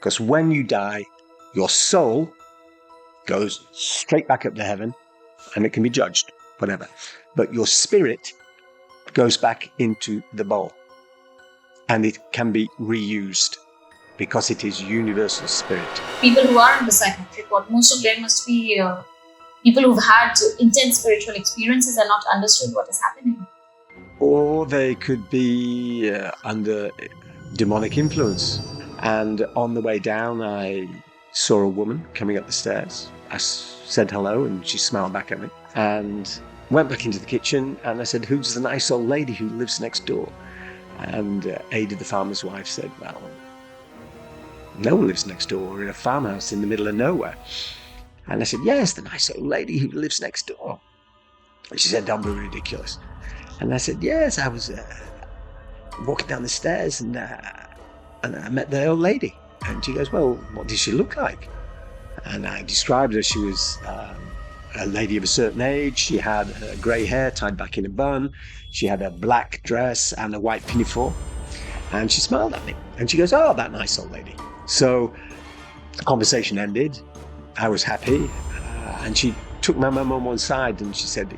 Because when you die, your soul goes straight back up to heaven and it can be judged, whatever. But your spirit goes back into the bowl and it can be reused because it is universal spirit. People who are in the psychiatric ward, most of them must be people who've had intense spiritual experiences and not understood what is happening. Or they could be under demonic influence. And on the way down, I saw a woman coming up the stairs. I said hello and she smiled back at me and went back into the kitchen and I said, "Who's the nice old lady who lives next door?" And Ada, the farmer's wife, said, "Well, no one lives next door. We're in a farmhouse in the middle of nowhere." And I said, "Yes, the nice old lady who lives next door." And she said, "Don't be ridiculous." And I said, "Yes, I was walking down the stairs and I met the old lady." And she goes, "Well, what did she look like?" And I described her. She was a lady of a certain age. She had grey hair tied back in a bun. She had a black dress and a white pinafore. And she smiled at me. And she goes, "Oh, that nice old lady." So the conversation ended. I was happy. And she took my mum on one side and she said,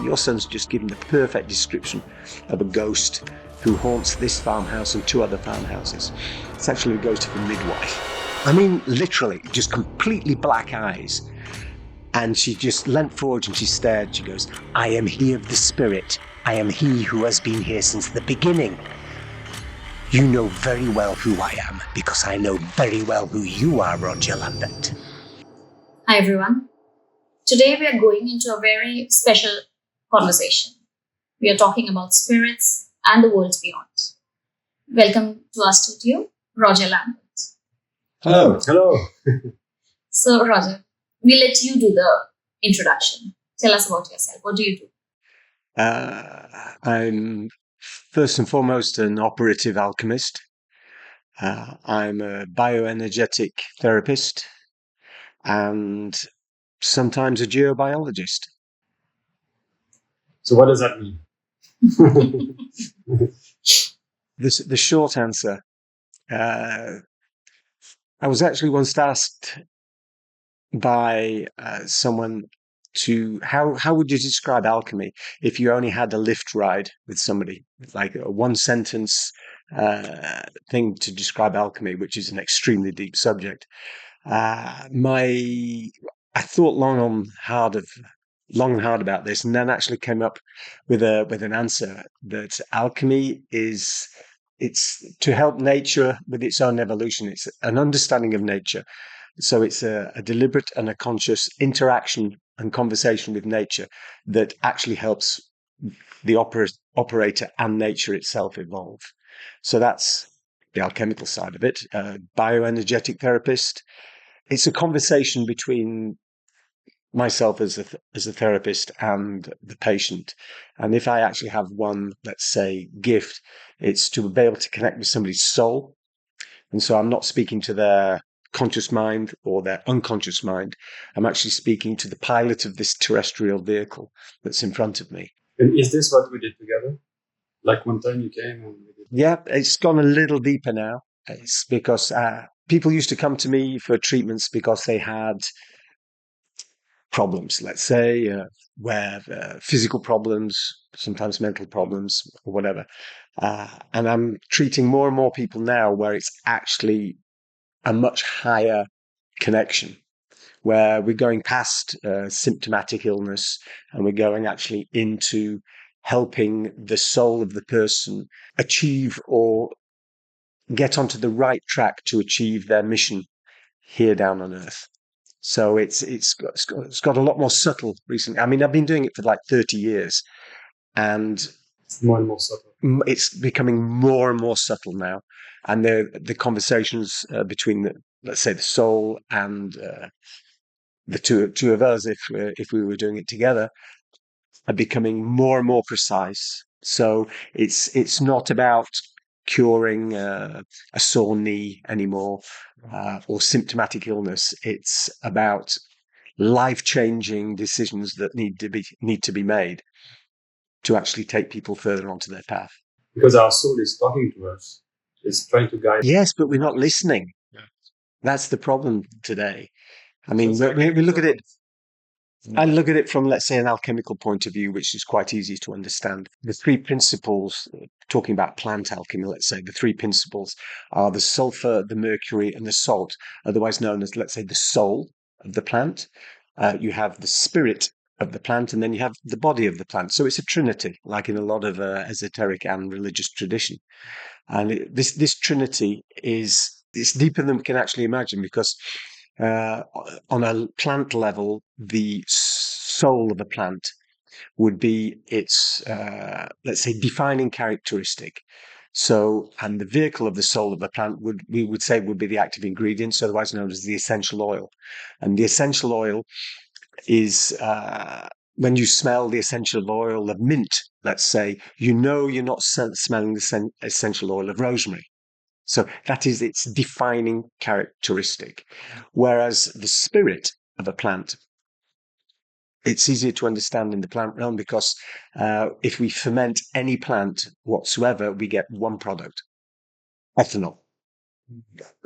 "Your son's just given the perfect description of a ghost who haunts this farmhouse and 2 other farmhouses. It's actually a ghost of a midwife." I mean, literally, just completely black eyes. And she just leant forward and she stared. She goes, "I am he of the spirit. I am he who has been here since the beginning. You know very well who I am, because I know very well who you are, Roger Lambert." Hi everyone. Today we are going into a very special conversation. We are talking about spirits and the worlds beyond. Welcome to our studio, Roger Lambert. Hello. Hello. So Roger, we'll let you do the introduction. Tell us about yourself. What do you do? I'm first and foremost an operative alchemist. I'm a bioenergetic therapist and sometimes a geobiologist. So what does that mean? The short answer, I was actually once asked by someone how would you describe alchemy if you only had a lift ride with somebody, like a one sentence thing to describe alchemy, which is an extremely deep subject. I thought long and hard about this, and then actually came up with an answer that alchemy it's to help nature with its own evolution. It's an understanding of nature. So it's a deliberate and a conscious interaction and conversation with nature that actually helps the operator and nature itself evolve. So that's the alchemical side of it. Bioenergetic therapist. It's a conversation between myself as a therapist and the patient. And if I actually have one, let's say, gift, it's to be able to connect with somebody's soul. And so I'm not speaking to their conscious mind or their unconscious mind. I'm actually speaking to the pilot of this terrestrial vehicle that's in front of me. And is this what we did together? Like one time you came and we did. Yeah, it's gone a little deeper now. It's because people used to come to me for treatments because they had problems, let's say, where physical problems, sometimes mental problems or whatever. And I'm treating more and more people now where it's actually a much higher connection, where we're going past symptomatic illness and we're going actually into helping the soul of the person achieve or get onto the right track to achieve their mission here down on Earth. So it's got a lot more subtle recently. I mean, I've been doing it for like 30 years, and It's more and more subtle. It's becoming more and more subtle now. And the conversations between let's say the soul and the two of us, if we were doing it together, are becoming more and more precise. So it's not about curing a sore knee anymore or symptomatic illness. It's about life-changing decisions that need to be made to actually take people further onto their path. Because our soul is talking to us. It's trying to guide. Yes, but we're not listening. That's the problem today. I So mean, it's like we look at it. I Mm. look at it from, let's say, an alchemical point of view, which is quite easy to understand. The three principles, talking about plant alchemy, let's say, the three principles are the sulfur, the mercury, and the salt, otherwise known as, let's say, the soul of the plant. You have the spirit of the plant, and then you have the body of the plant. So it's a trinity, like in a lot of esoteric and religious tradition. And this trinity it's deeper than we can actually imagine, because uh, on a plant level, the soul of a plant would be its, let's say, defining characteristic. So, and the vehicle of the soul of the plant we would say would be the active ingredients, otherwise known as the essential oil. And the essential oil is, when you smell the essential oil of mint, let's say, you know you're not smelling the essential oil of rosemary. So that is its defining characteristic. Whereas the spirit of a plant, it's easier to understand in the plant realm, because if we ferment any plant whatsoever, we get one product, ethanol.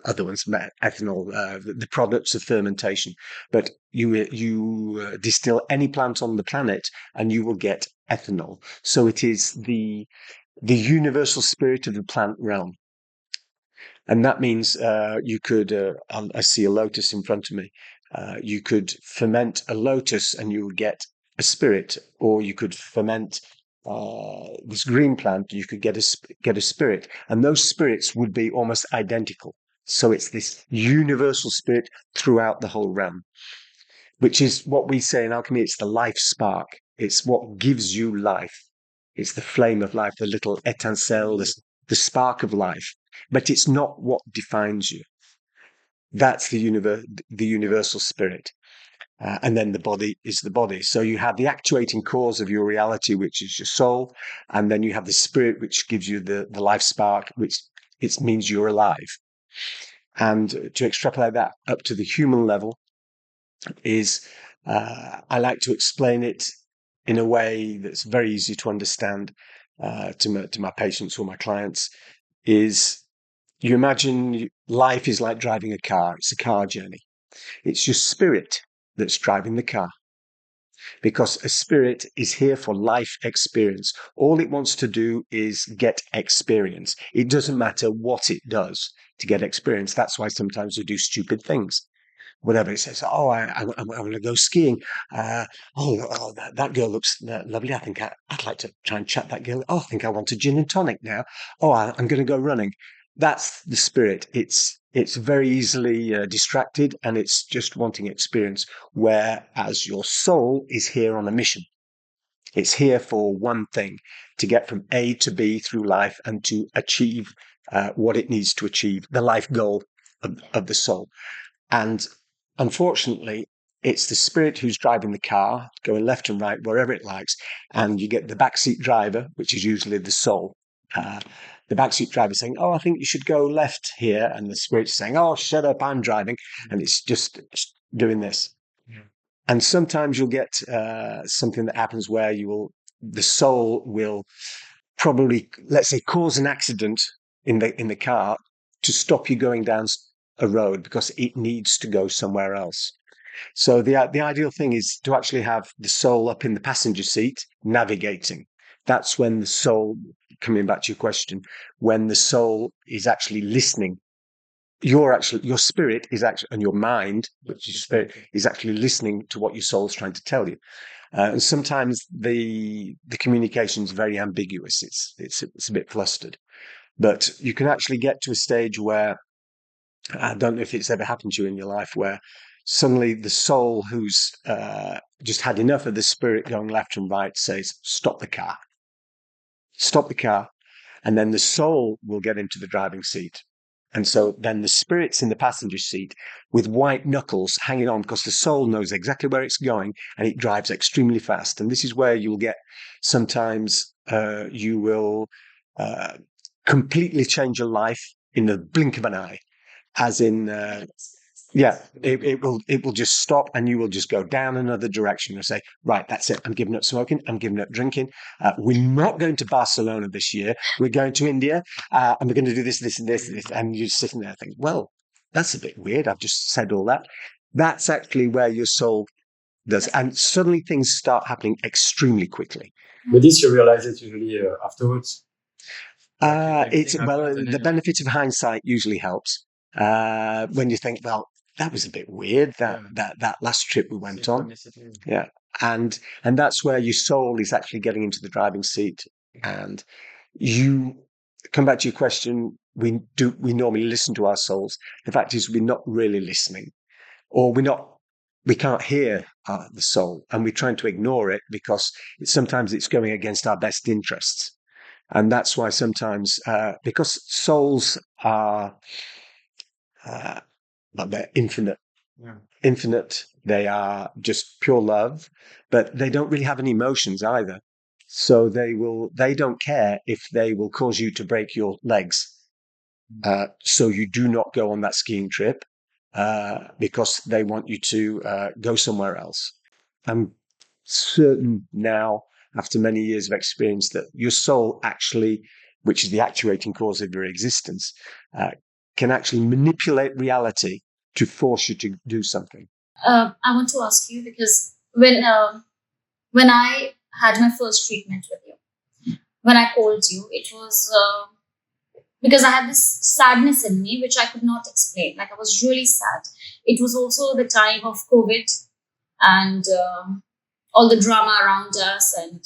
Other ones, ethanol, the products of fermentation. But you distill any plant on the planet, and you will get ethanol. So it is the universal spirit of the plant realm. And that means you could, I see a lotus in front of me. You could ferment a lotus and you would get a spirit, or you could ferment this green plant, you could get a spirit, and those spirits would be almost identical. So it's this universal spirit throughout the whole realm, which is what we say in alchemy. It's the life spark. It's what gives you life. It's the flame of life, the little étincelle, the spark of life. But it's not what defines you. That's the universal spirit. And then the body is the body. So you have the actuating cause of your reality, which is your soul. And then you have the spirit, which gives you the life spark, which it means you're alive. And to extrapolate that up to the human level is, I like to explain it in a way that's very easy to understand to my patients or my clients. Is, you imagine life is like driving a car. It's a car journey. It's your spirit that's driving the car, because a spirit is here for life experience. All it wants to do is get experience. It doesn't matter what it does to get experience. That's why sometimes we do stupid things. Whatever it says, oh, I want to go skiing. That girl looks lovely. I think I'd like to try and chat that girl. Oh, I think I want a gin and tonic now. Oh, I'm going to go running. That's the spirit. It's very easily distracted, and it's just wanting experience. Whereas your soul is here on a mission. It's here for one thing: to get from A to B through life and to achieve what it needs to achieve, the life goal of the soul. And unfortunately, it's the spirit who's driving the car, going left and right, wherever it likes. And you get the backseat driver, which is usually the soul. The backseat driver saying, oh, I think you should go left here. And the spirit's saying, oh, shut up, I'm driving. And it's just doing this. Yeah. And sometimes you'll get something that happens where the soul will probably, let's say, cause an accident in the car to stop you going down a road, because it needs to go somewhere else. So the ideal thing is to actually have the soul up in the passenger seat navigating. That's when the soul, coming back to your question, when the soul is actually listening. Your spirit is actually, and your mind, which is spirit, is actually listening to what your soul is trying to tell you. And sometimes the communication is very ambiguous. It's a bit flustered, but you can actually get to a stage where, I don't know if it's ever happened to you in your life, where suddenly the soul, who's just had enough of the spirit going left and right, says, stop the car. Stop the car. And then the soul will get into the driving seat. And so then the spirit's in the passenger seat with white knuckles hanging on, because the soul knows exactly where it's going, and it drives extremely fast. And this is where you'll get, sometimes you will completely change your life in the blink of an eye. As in, it will just stop, and you will just go down another direction and say, right, that's it. I'm giving up smoking. I'm giving up drinking. We're not going to Barcelona this year. We're going to India, and we're going to do this, this, and this, this. And you're sitting there thinking, well, that's a bit weird. I've just said all that. That's actually where your soul does. And suddenly things start happening extremely quickly. But this you realize it usually afterwards. The benefit of hindsight usually helps. When you think, well, that was a bit weird, that last trip we went on. Yeah. And that's where your soul is actually getting into the driving seat. And you come back to your question, we normally listen to our souls. The fact is we're not really listening, or we can't hear the soul, and we're trying to ignore it because sometimes it's going against our best interests. And that's why sometimes, because souls are, they're infinite. Yeah. Infinite, they are just pure love, but they don't really have any emotions either. So they don't care if they will cause you to break your legs. So you do not go on that skiing trip, because they want you to go somewhere else. I'm certain now, after many years of experience, that your soul actually, which is the actuating cause of your existence, can actually manipulate reality to force you to do something. I want to ask you, because when I had my first treatment with you, when I called you, it was because I had this sadness in me which I could not explain. Like, I was really sad. It was also the time of COVID and all the drama around us, and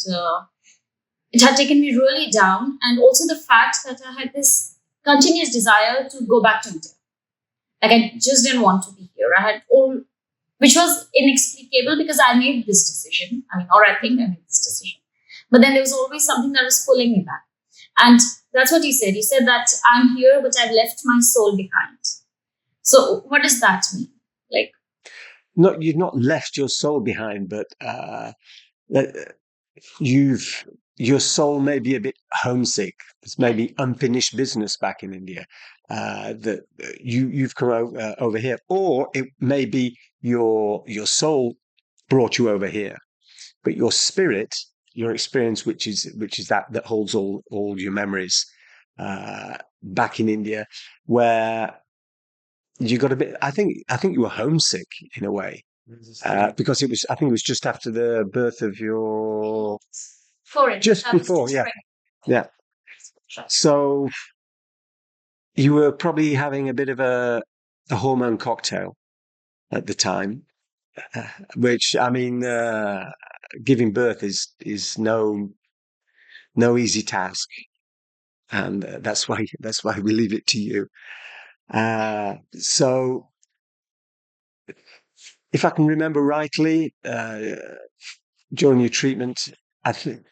it had taken me really down. And also the fact that I had this continuous desire to go back to India. Like, I just didn't want to be here. I had all, which was inexplicable because I made this decision. Or I think I made this decision. But then there was always something that was pulling me back. And that's what he said. He said that I'm here, but I've left my soul behind. So what does that mean? Like, no, you've not left your soul behind, but your soul may be a bit homesick. There's maybe unfinished business back in India that you've come over here, or it may be your soul brought you over here, but your spirit, your experience, which is that holds all your memories back in India, where you got a bit. I think you were homesick in a way because it was just after the birth of your. Just before, yeah. Yeah. So you were probably having a bit of a hormone cocktail at the time, which, giving birth is no easy task, and that's why we leave it to you. So, if I can remember rightly, during your treatment, I think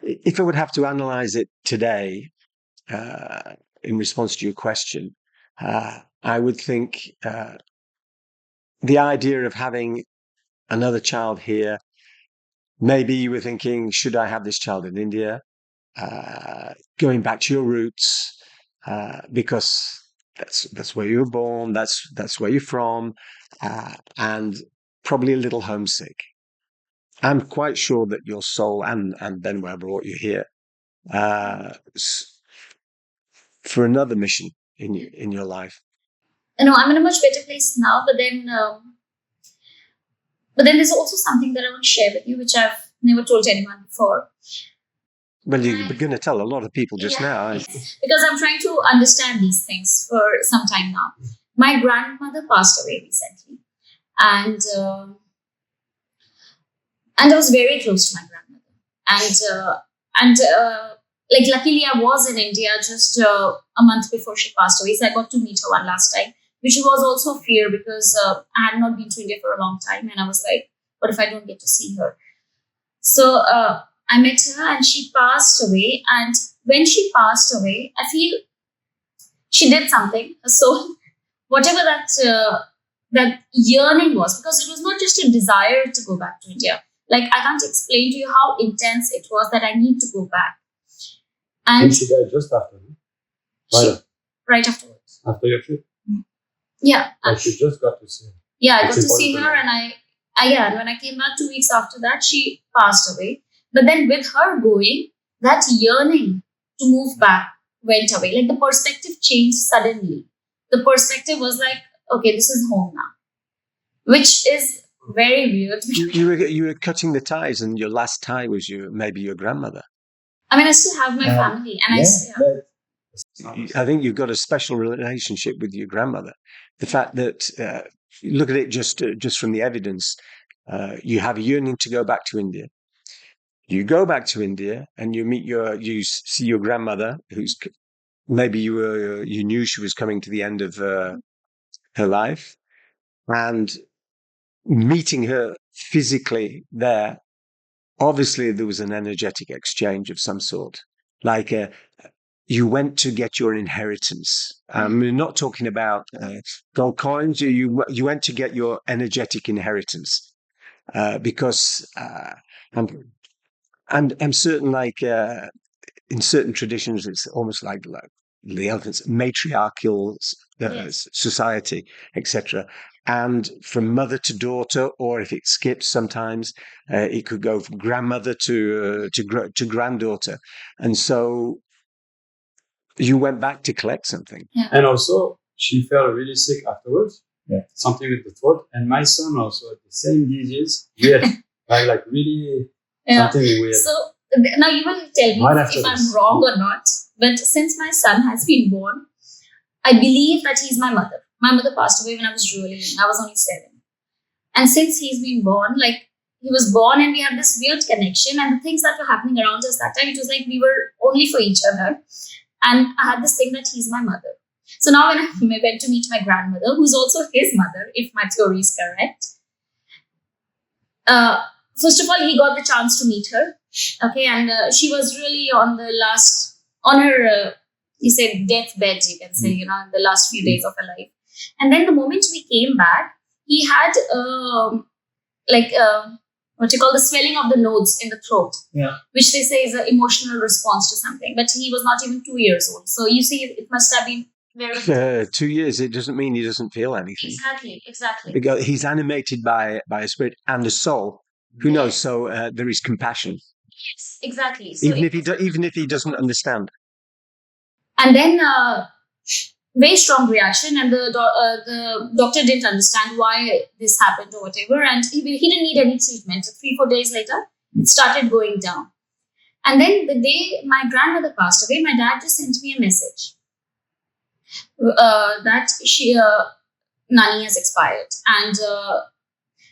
if I would have to analyze it today, in response to your question, I would think the idea of having another child here, maybe you were thinking, should I have this child in India? Going back to your roots, because that's where you were born, that's where you're from, and probably a little homesick. I'm quite sure that your soul and Benoit brought you here for another mission in your life. I'm in a much better place now, but then there's also something that I want to share with you, which I've never told anyone before. Well, you're going to tell a lot of people just now. Because I'm trying to understand these things for some time now. My grandmother passed away recently, and I was very close to my grandmother. And luckily I was in India just a month before she passed away, so I got to meet her one last time, which was also fear because I had not been to India for a long time, and I was like, what if I don't get to see her? So I met her and she passed away. And when she passed away, I feel she did something. So whatever that yearning was, because it was not just a desire to go back to India. Like, I can't explain to you how intense it was that I need to go back. And she died just after, right afterwards. After your trip? Yeah. And she just got to see her. Yeah, I got to see her, and and when I came back 2 weeks after that, she passed away. But then with her going, that yearning to move back went away. Like, the perspective changed suddenly. The perspective was like, okay, this is home now, which is very weird. You were cutting the ties, and your last tie was maybe your grandmother. I mean, I still have my family, and I still have. I think you've got a special relationship with your grandmother. The fact that look at it just from the evidence, you have a yearning to go back to India. You go back to India and you see your grandmother, who's maybe you knew she was coming to the end of her life, and meeting her physically there. Obviously, there was an energetic exchange of some sort, like you went to get your inheritance. We're not talking about gold coins. You went to get your energetic inheritance because I'm certain, like in certain traditions, it's almost like the elephants, matriarchal society, etc. And from mother to daughter, or if it skips, sometimes it could go from grandmother to granddaughter, and so you went back to collect something. Yeah. And also, she felt really sick afterwards. Yeah. Something with the throat. And my son also had the same disease. Weird. like really something weird. So now you will tell me if I'm wrong or not. But since my son has been born, I believe that he's my mother. My mother passed away when I was really young. I was only 7. And since he's been born, like he was born and we had this weird connection, and the things that were happening around us that time, it was like we were only for each other. And I had this thing that he's my mother. So now when I went to meet my grandmother, who's also his mother, if my theory is correct, first of all, he got the chance to meet her. Okay, and she was really on her, you said deathbed, you can say, in the last few days of her life. And then the moment we came back, he had what you call the swelling of the nodes in the throat, which they say is an emotional response to something. But he was not even 2 years old. So you see, it must have been very 2 years. It doesn't mean he doesn't feel anything. Exactly. Because he's animated by a spirit and a soul. Who knows? So there is compassion. Yes, exactly. So even if he doesn't understand. And then very strong reaction, and the doctor didn't understand why this happened or whatever, and he didn't need any treatment. 3-4 days later, it started going down. And then the day my grandmother passed away, my dad just sent me a message that Nani has expired. And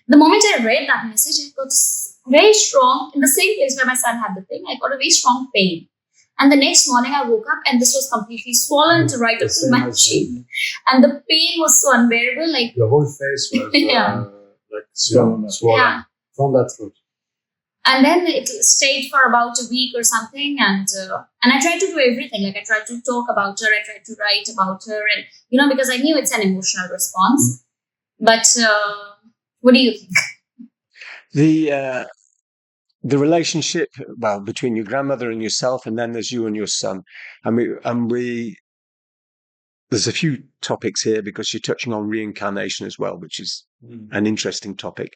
the moment I read that message, I got very strong, in the same place where my son had the thing, I got a very strong pain. And the next morning I woke up and this was completely swollen to right up to my cheek. And the pain was so unbearable. Like your whole face was swollen from that throat. And then it stayed for about a week or something. And I tried to do everything. Like I tried to talk about her. I tried to write about her. And, because I knew it's an emotional response. But what do you think? The relationship, between your grandmother and yourself, and then there's you and your son. There's a few topics here because you're touching on reincarnation as well, which is an interesting topic.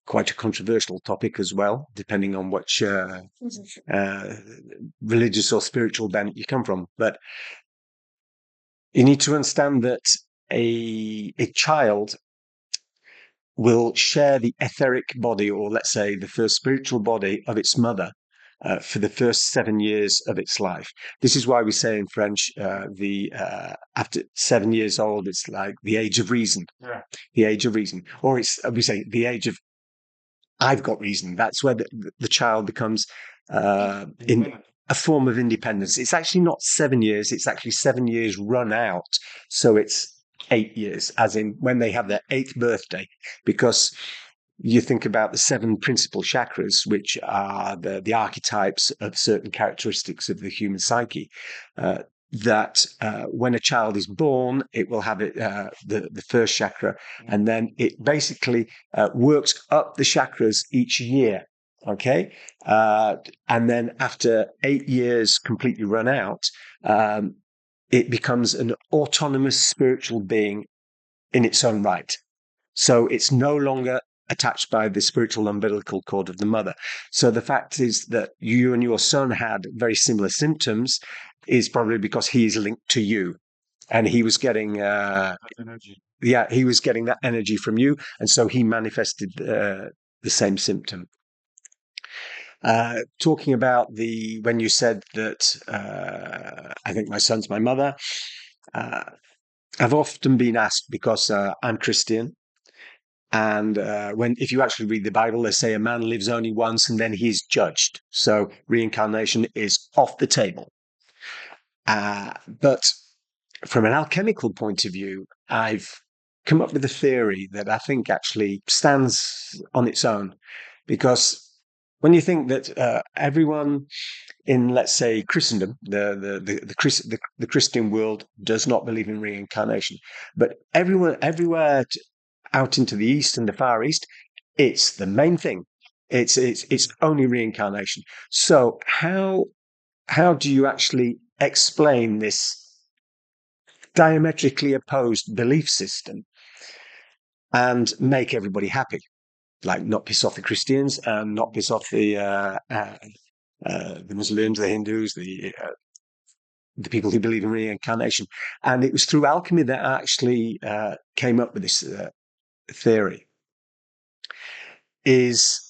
Quite a controversial topic as well, depending on which religious or spiritual bent you come from. But you need to understand that a child will share the etheric body, or let's say the first spiritual body of its mother for the first 7 years of its life. This is why we say in French, after 7 years old, it's like the age of reason. Yeah. The age of reason. Or we say the age of I've got reason. That's where the child becomes in a form of independence. It's actually not 7 years. It's actually 7 years run out. So it's 8 years, as in when they have their 8th birthday, because you think about the 7 principal chakras, which are the archetypes of certain characteristics of the human psyche, that when a child is born, it will have the first chakra, and then it basically works up the chakras each year. Okay. And then after 8 years completely run out, it becomes an autonomous spiritual being in its own right. So it's no longer attached by the spiritual umbilical cord of the mother. So the fact is that you and your son had very similar symptoms is probably because he is linked to you. and he was getting energy. Yeah, he was getting that energy from you, and so he manifested the same symptom. Talking about when you said that, I think my son's my mother. I've often been asked because I'm Christian, and if you actually read the Bible, they say a man lives only once and then he's judged. So reincarnation is off the table. But from an alchemical point of view, I've come up with a theory that I think actually stands on its own, because when you think that everyone in, let's say, Christendom, the Christian world does not believe in reincarnation, but everywhere out into the East and the Far East, it's the main thing. It's only reincarnation. So how do you actually explain this diametrically opposed belief system and make everybody happy? Like, not piss off the Christians and not piss off the Muslims, the Hindus, the people who believe in reincarnation. And it was through alchemy that I actually came up with this theory. Is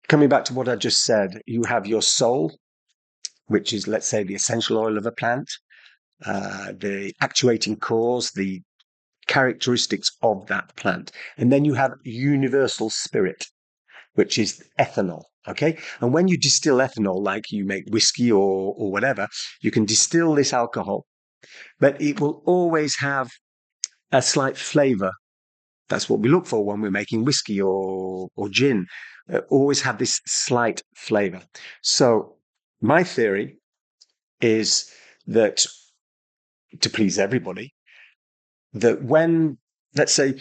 coming back to what I just said. You have your soul, which is, let's say, the essential oil of a plant, the actuating cause, the characteristics of that plant. And then you have universal spirit, which is ethanol. Okay. And when you distill ethanol, like you make whiskey or whatever, you can distill this alcohol, but it will always have a slight flavor. That's what we look for when we're making whiskey or gin. Always have this slight flavor. So my theory is that, to please everybody, that when, let's say,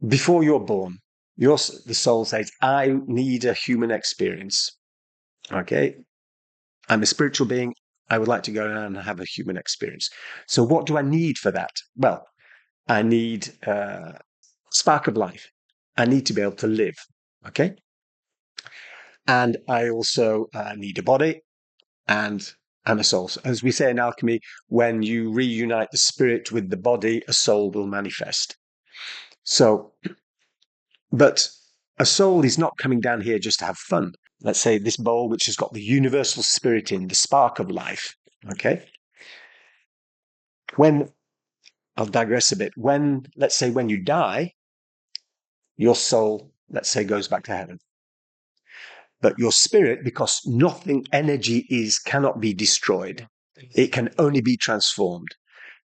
before you're born, the soul says, I need a human experience. Okay. I'm a spiritual being. I would like to go down and have a human experience. So what do I need for that? Well, I need spark of life. I need to be able to live. Okay. And I also need a body and a soul. So, as we say in alchemy, when you reunite the spirit with the body, a soul will manifest. So, but a soul is not coming down here just to have fun. Let's say this bowl, which has got the universal spirit in, the spark of life. Okay. I'll digress a bit. Let's say when you die, your soul, let's say, goes back to heaven. But your spirit, because energy cannot be destroyed. It can only be transformed.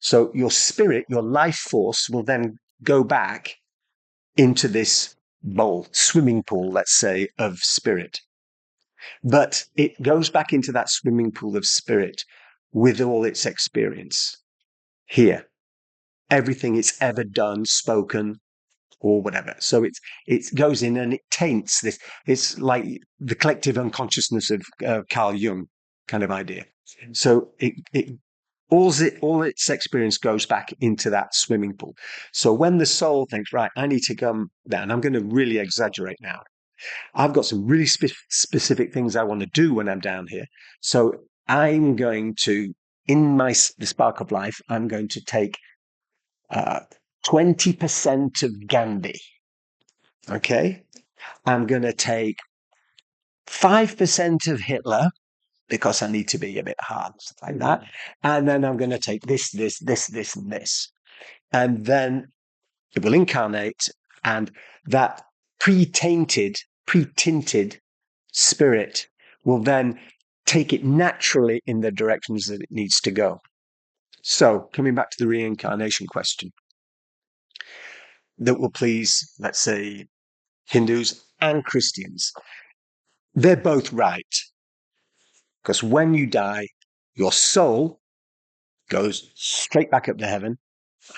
So your spirit, your life force, will then go back into this bowl, swimming pool, let's say, of spirit. But it goes back into that swimming pool of spirit with all its experience here. Everything it's ever done, spoken, or whatever. So it goes in and it taints this. It's like the collective unconsciousness of Carl Jung kind of idea. So all its experience goes back into that swimming pool. So when the soul thinks, right, I need to come down, I'm going to really exaggerate now. I've got some really specific things I want to do when I'm down here. So I'm going to, in the spark of life, I'm going to take 20% of Gandhi. Okay. I'm going to take 5% of Hitler, because I need to be a bit hard, stuff like that. And then I'm going to take this, and this. And then it will incarnate, and that pre-tinted spirit will then take it naturally in the directions that it needs to go. So, coming back to the reincarnation question, that will please, let's say, Hindus and Christians. They're both right. Because when you die, your soul goes straight back up to heaven,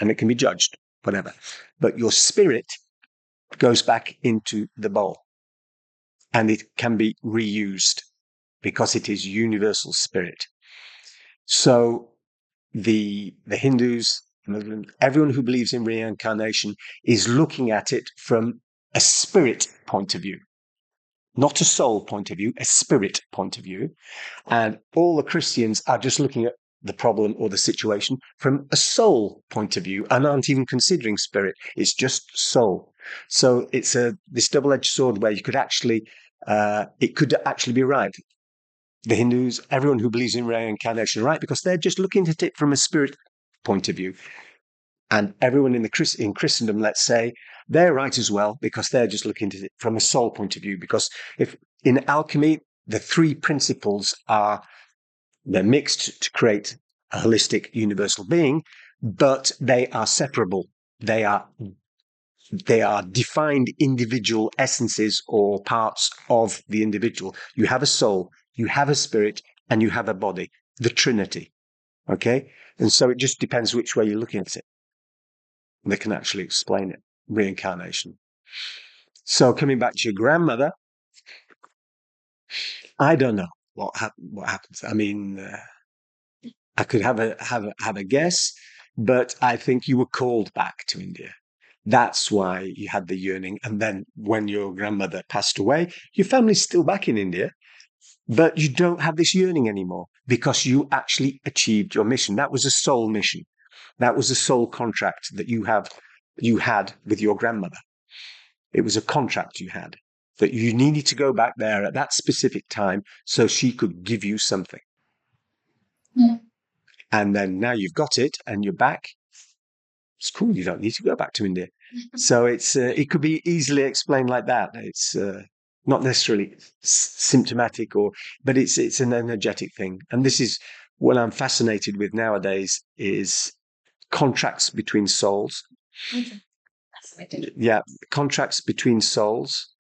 and it can be judged, whatever. But your spirit goes back into the bowl, and it can be reused because it is universal spirit. So the Hindus, everyone who believes in reincarnation is looking at it from a spirit point of view, not a soul point of view, a spirit point of view. And all the Christians are just looking at the problem or the situation from a soul point of view and aren't even considering spirit. It's just soul. So it's this double-edged sword where you could actually, it could actually be right. The Hindus, everyone who believes in reincarnation, right? Because they're just looking at it from a spirit point of view. And everyone in Christendom, let's say, they're right as well, because they're just looking at it from a soul point of view. Because if in alchemy, the three principles they're mixed to create a holistic universal being, but they are separable. They are defined individual essences or parts of the individual. You have a soul, you have a spirit, and you have a body, the Trinity. Okay? And so it just depends which way you're looking at it. They can actually explain it, reincarnation. So coming back to your grandmother, I don't know what happens. I mean, I could have a guess, but I think you were called back to India. That's why you had the yearning. And then when your grandmother passed away, your family's still back in India, but you don't have this yearning anymore because you actually achieved your mission. That was a soul mission. That was a soul contract that you had with your grandmother. It was a contract you had that you needed to go back there at that specific time so she could give you something. Yeah. And then now you've got it and you're back. It's cool. You don't need to go back to India. So it could be easily explained like that. It's not necessarily symptomatic, but it's an energetic thing. And this is what I'm fascinated with nowadays is contracts between souls. Okay. Fascinating. Yeah, contracts between souls.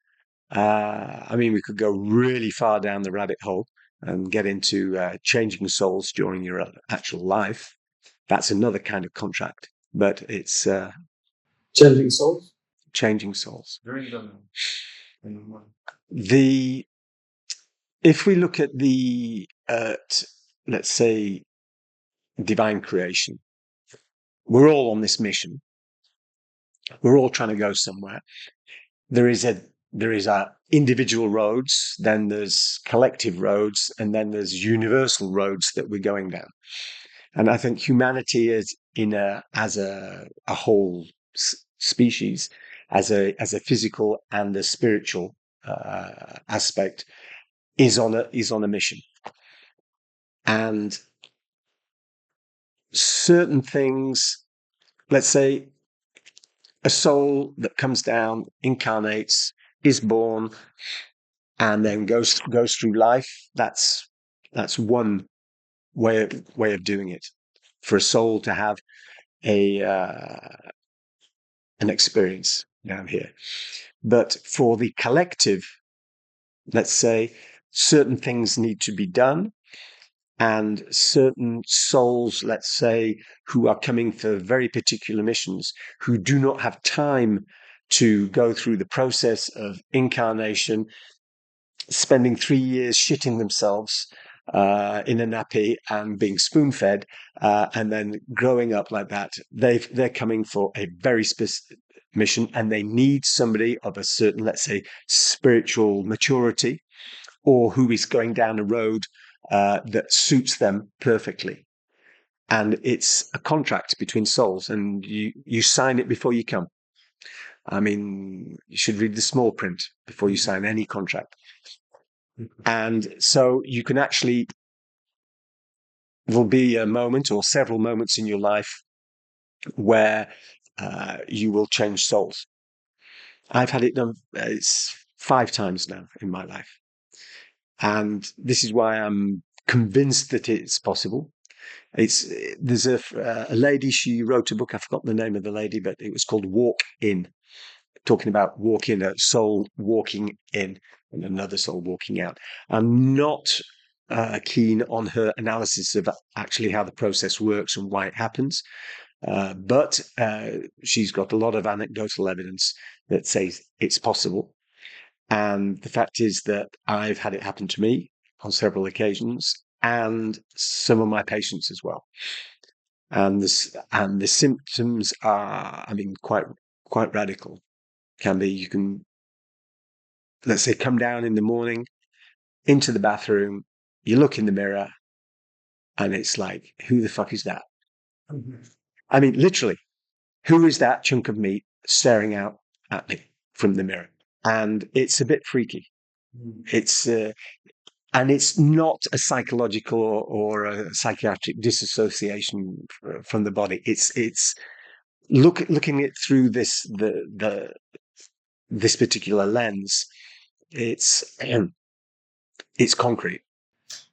I mean, we could go really far down the rabbit hole and get into changing souls during your actual life. That's another kind of contract, but it's Changing souls. changing souls. During If we look at let's say, divine creation, we're all on this mission. We're all trying to go somewhere. There is individual roads, then there's collective roads, and then there's universal roads that we're going down. And I think humanity is as a whole species, as a physical and a spiritual aspect, is on a mission. And certain things, let's say, a soul that comes down, incarnates, is born, and then goes through life. That's one way of doing it. For a soul to have an experience down here, but for the collective, let's say, certain things need to be done, and certain souls, let's say, who are coming for very particular missions, who do not have time to go through the process of incarnation, spending 3 years shitting themselves in a nappy and being spoon-fed, and then growing up like that. They're coming for a very specific mission, and they need somebody of a certain, let's say, spiritual maturity, or who is going down a road that suits them perfectly. And it's a contract between souls, and you sign it before you come. I mean, you should read the small print before you sign any contract. And so you can actually, there'll be a moment or several moments in your life where you will change souls. I've had it done, it's 5 times now in my life. And this is why I'm convinced that it's possible. There's a lady, she wrote a book, I forgot the name of the lady, but it was called Walk In, talking about walking, a soul walking in and another soul walking out. I'm not keen on her analysis of actually how the process works and why it happens, but she's got a lot of anecdotal evidence that says it's possible. And the fact is that I've had it happen to me on several occasions, and some of my patients as well. And the symptoms are, I mean, quite radical. Can be, you can, let's say, come down in the morning into the bathroom, you look in the mirror, And it's like, who the fuck is that? I mean, literally, who is that chunk of meat staring out at me from the mirror? And it's a bit freaky. It's and it's not a psychological or a psychiatric disassociation from the body. It's looking it through this this particular lens. It's concrete.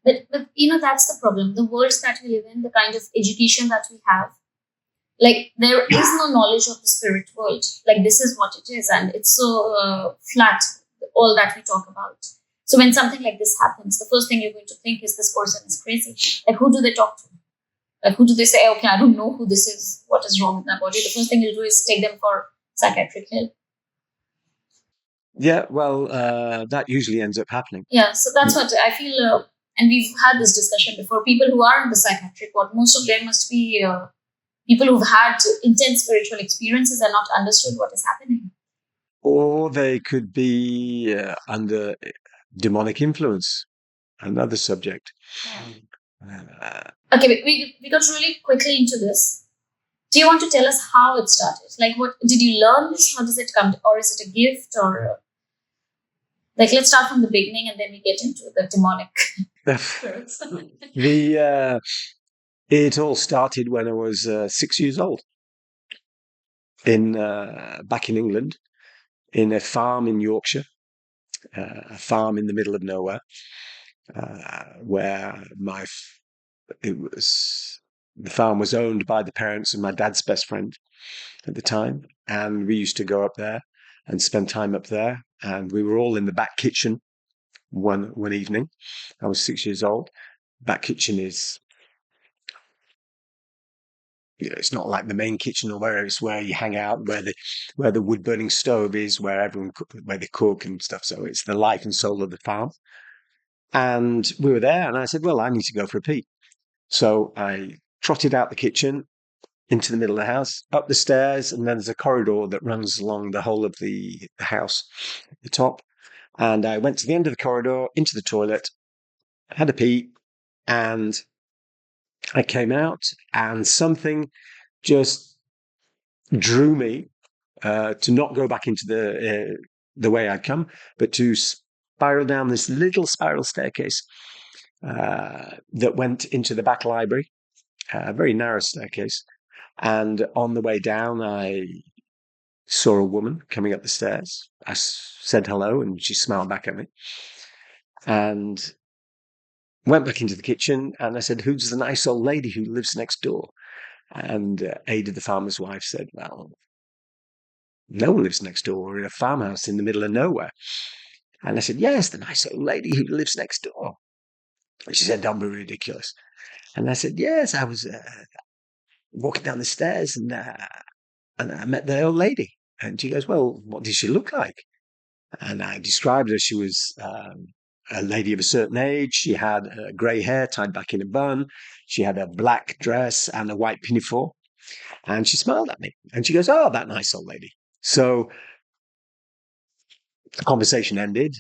But that's the problem. The worlds that we live in, the kind of education that we have, like there is no knowledge of the spirit world. Like this is what it is, and it's so flat. All that we talk about. So when something like this happens, the first thing you're going to think is this person is crazy. Like who do they talk to? Like who do they say, okay, I don't know who this is. What is wrong with my body? The first thing you'll do is take them for psychiatric help. Yeah, well, that usually ends up happening. Yeah, so that's what I feel. And we've had this discussion before. People who are in the psychiatric ward, most of them must be people who've had intense spiritual experiences and not understood what is happening. Or they could be under demonic influence, another subject. Okay, we got really quickly into this. Do you want to tell us how it started? Like, what did you learn this? How does it come? Or is it a gift? Or like, let's start from the beginning and then we get into the demonic. It all started when I was 6 years old back in England, in a farm in Yorkshire, a farm in the middle of nowhere, where the farm was owned by the parents of my dad's best friend at the time, and we used to go up there and spend time up there. And we were all in the back kitchen one evening. I was 6 years old. Back kitchen is, it's not like the main kitchen or where it's where you hang out, where the wood burning stove is, where they cook and stuff. So it's the life and soul of the farm. And we were there, and I said, well, I need to go for a pee. So I trotted out the kitchen into the middle of the house, up the stairs, and then there's a corridor that runs along the whole of the house at the top. And I went to the end of the corridor, into the toilet, had a pee, and I came out, and something just drew me to not go back into the way I'd come, but to spiral down this little spiral staircase that went into the back library, a very narrow staircase. And on the way down, I saw a woman coming up the stairs. I said hello, and she smiled back at me. And went back into the kitchen, and I said, who's the nice old lady who lives next door? And Ada, the farmer's wife, said, well, no one lives next door. We're in a farmhouse in the middle of nowhere. And I said, yes, the nice old lady who lives next door. And she said, don't be ridiculous. And I said, yes, I was walking down the stairs, and I met the old lady. And she goes, well, what did she look like? And I described her. She was a lady of a certain age. She had grey hair tied back in a bun. She had a black dress and a white pinafore. And she smiled at me. And she goes, oh, that nice old lady. So the conversation ended.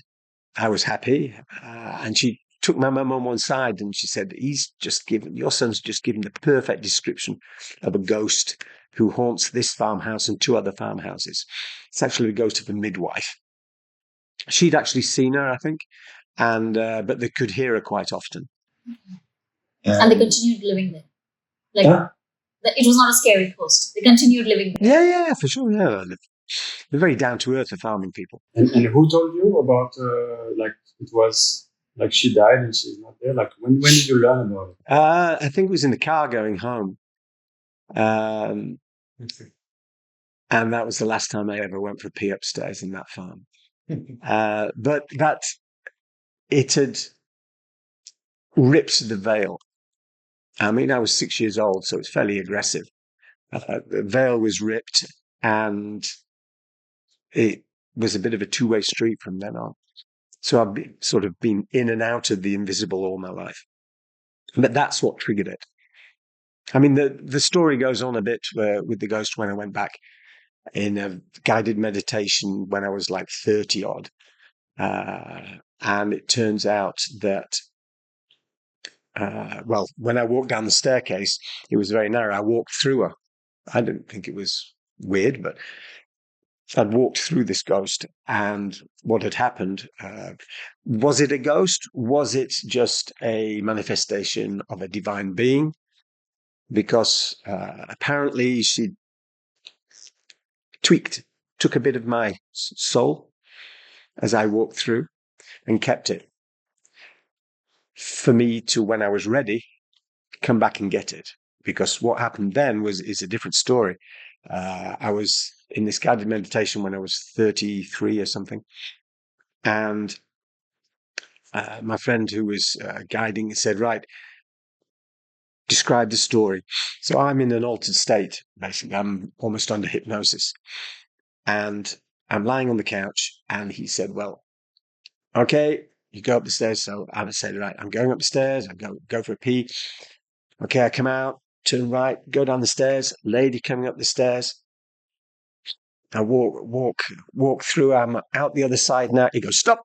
I was happy. And she took my mum on one side and she said, your son's just given the perfect description of a ghost who haunts this farmhouse and 2 other farmhouses. It's actually the ghost of a midwife. She'd actually seen her, I think, and but they could hear her quite often. And they continued living there. Like, it was not a scary ghost. They continued living there. Yeah, for sure. Yeah, they're very down to earth, the farming people. And who told you about like it was like she died and she's not there? Like when did you learn about it? I think it was in the car going home, and that was the last time I ever went for a pee upstairs in that farm. But that it had ripped the veil. I mean, I was 6 years old, so it's fairly aggressive. The veil was ripped, and it was a bit of a two-way street from then on. So I've sort of been in and out of the invisible all my life. But that's what triggered it. I mean, the story goes on a bit with the ghost when I went back in a guided meditation when I was like 30 odd. And it turns out that well, when I walked down the staircase, it was very narrow. I walked through her. I didn't think it was weird, but I'd walked through this ghost, and what had happened, was it a ghost? Was it just a manifestation of a divine being? Because apparently she took a bit of my soul as I walked through and kept it for me to, when I was ready, come back and get it. Because what happened then is a different story. I was in this guided meditation when I was 33 or something. And my friend who was guiding said, right, describe the story. So I'm in an altered state, basically. I'm almost under hypnosis. And I'm lying on the couch, and he said, well, okay, you go up the stairs. So I said, right, I'm going up the stairs. I go for a pee. Okay, I come out, turn right, go down the stairs. Lady coming up the stairs. I walk through. I'm out the other side now. He goes, stop.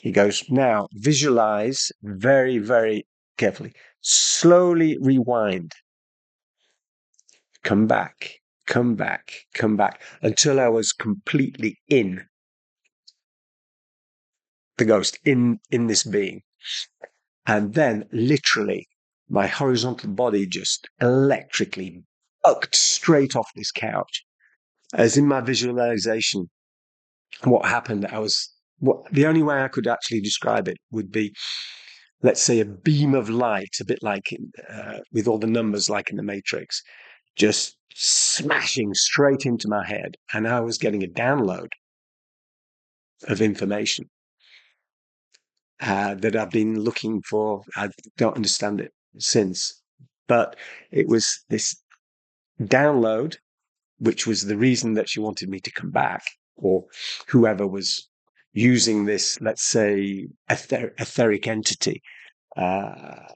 He goes, now visualize very, very carefully. Slowly rewind. Come back, come back, come back until I was completely in the ghost, in this being. And then literally my horizontal body just electrically bucked straight off this couch. As in my visualization, what happened, the only way I could actually describe it would be, let's say, a beam of light, a bit like with all the numbers like in the Matrix, just smashing straight into my head. And I was getting a download of information that I've been looking for. I don't understand it since. But it was this download, which was the reason that she wanted me to come back, or whoever was using this, let's say, etheric entity to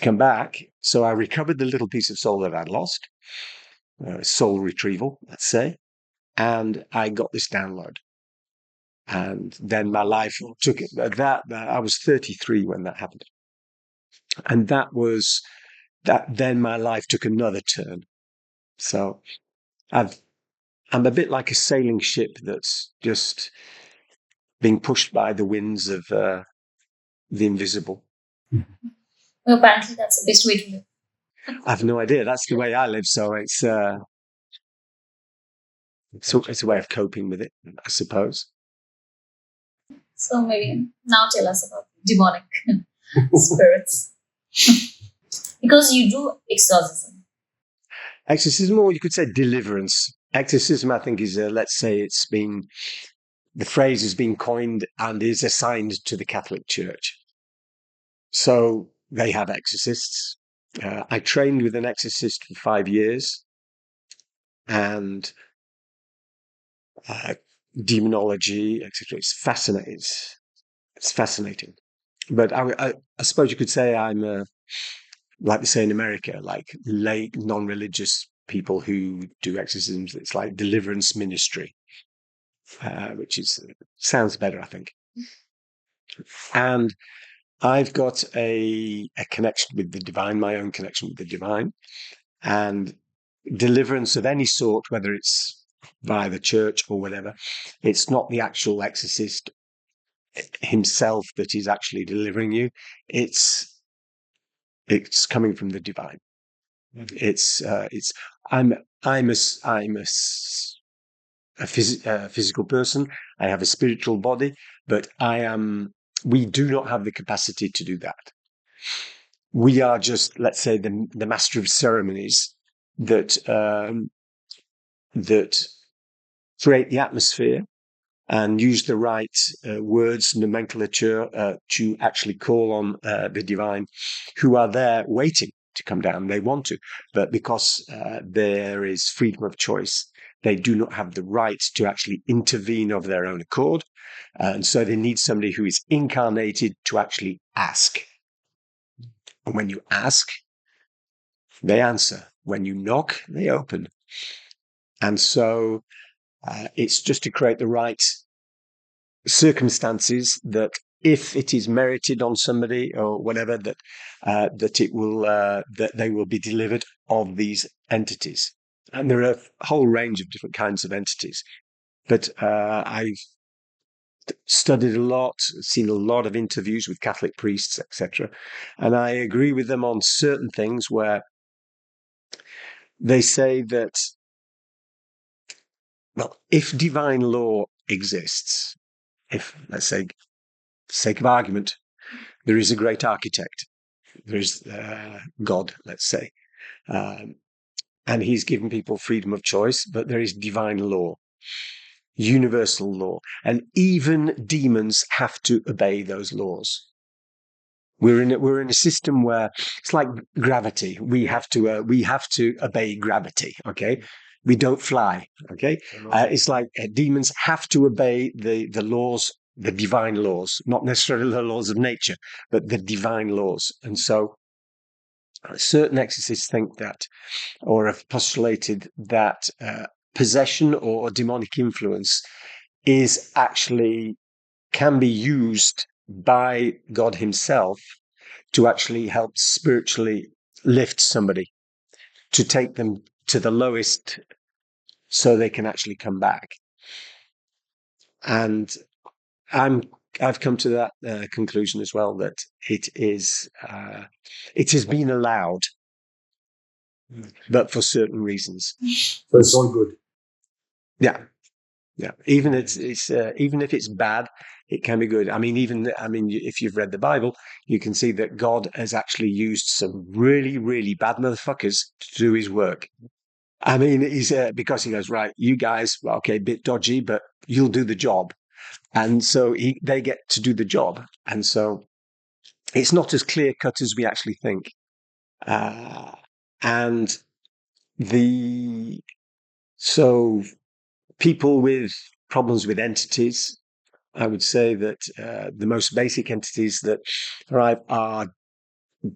come back. So I recovered the little piece of soul that I'd lost, soul retrieval, let's say, and I got this download. And then my life took it. I was 33 when that happened, and then my life took another turn. So I'm a bit like a sailing ship that's just being pushed by the winds of the invisible. Well, apparently, that's the best way to live. I have no idea. That's the way I live. So it's a way of coping with it, I suppose. So maybe now tell us about demonic spirits. Because you do exorcism. Exorcism, or you could say deliverance. Exorcism, I think, is, let's say, the phrase has been coined and is assigned to the Catholic Church. So they have exorcists. I trained with an exorcist for 5 years, and demonology, etc. It's fascinating. It's fascinating. But I suppose you could say I'm like they say in America, like lay non-religious people who do exorcisms. It's like deliverance ministry, which sounds better, I think. And I've got a connection with the divine, my own connection with the divine, and deliverance of any sort, whether it's via the church or whatever. It's not the actual exorcist himself that is actually delivering you. It's coming from the divine. I'm a physical person. I have a spiritual body, but we do not have the capacity to do that. We are just, let's say, the master of ceremonies that create the atmosphere and use the right words, nomenclature to actually call on the divine, who are there waiting to come down. They want to, but because there is freedom of choice, they do not have the right to actually intervene of their own accord. And so they need somebody who is incarnated to actually ask. And when you ask, they answer. When you knock, they open. And so it's just to create the right circumstances that if it is merited on somebody or whatever, that it will that they will be delivered of these entities. And there are a whole range of different kinds of entities. But I've studied a lot, seen a lot of interviews with Catholic priests, etc. And I agree with them on certain things where they say that, well, if divine law exists, if, let's say, sake of argument, there is a great architect, there is God, let's say, and he's given people freedom of choice, but there is divine law, universal law, and even demons have to obey those laws. We're in a system where it's like gravity. We have to obey gravity. Okay, we don't fly. Okay, it's like demons have to obey the laws, the divine laws, not necessarily the laws of nature, but the divine laws. And so, certain exorcists think that, or have postulated that possession or demonic influence is actually can be used by God himself to actually help spiritually lift somebody, to take them to the lowest so they can actually come back. And I've come to that conclusion as well, that it has been allowed, but for certain reasons. So it's all good. Yeah. Even if it's bad, it can be good. If you've read the Bible, you can see that God has actually used some really, really bad motherfuckers to do his work. I mean, he's because he goes, right, you guys, okay, a bit dodgy, but you'll do the job. And so they get to do the job. And so it's not as clear cut as we actually think. So people with problems with entities, I would say that the most basic entities that arrive are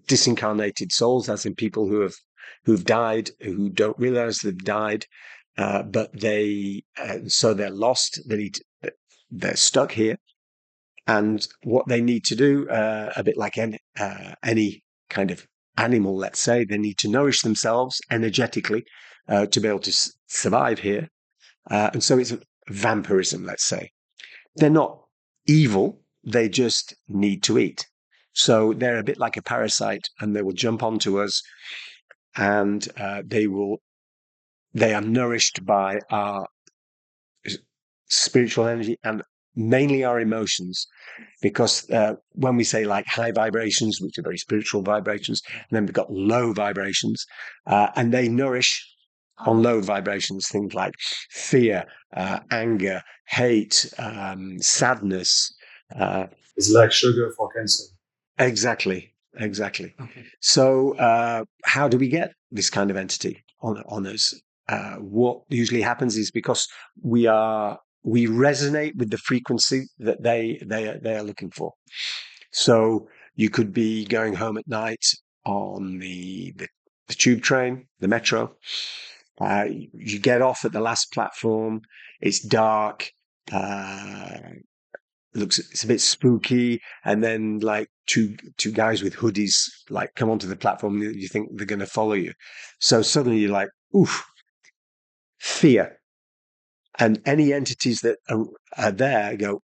disincarnated souls, as in people who've died, who don't realize they've died, but so they're lost. They're stuck here, and what they need to do, a bit like any kind of animal, let's say, they need to nourish themselves energetically to be able to survive here. And so it's vampirism, let's say. They're not evil, they just need to eat. So they're a bit like a parasite, and they will jump onto us, and they are nourished by our spiritual energy and mainly our emotions. Because when we say like high vibrations, which are very spiritual vibrations, and then we've got low vibrations, and they nourish on low vibrations, things like fear, anger, hate, sadness. It's like sugar for cancer. Exactly. Okay. So how do we get this kind of entity on us? What usually happens is because we resonate with the frequency that they are looking for. So you could be going home at night on the tube train, the metro. You get off at the last platform. It's dark. It's a bit spooky, and then like two guys with hoodies like come onto the platform. You think they're going to follow you, so suddenly you're like, oof, fear. And any entities that are there go,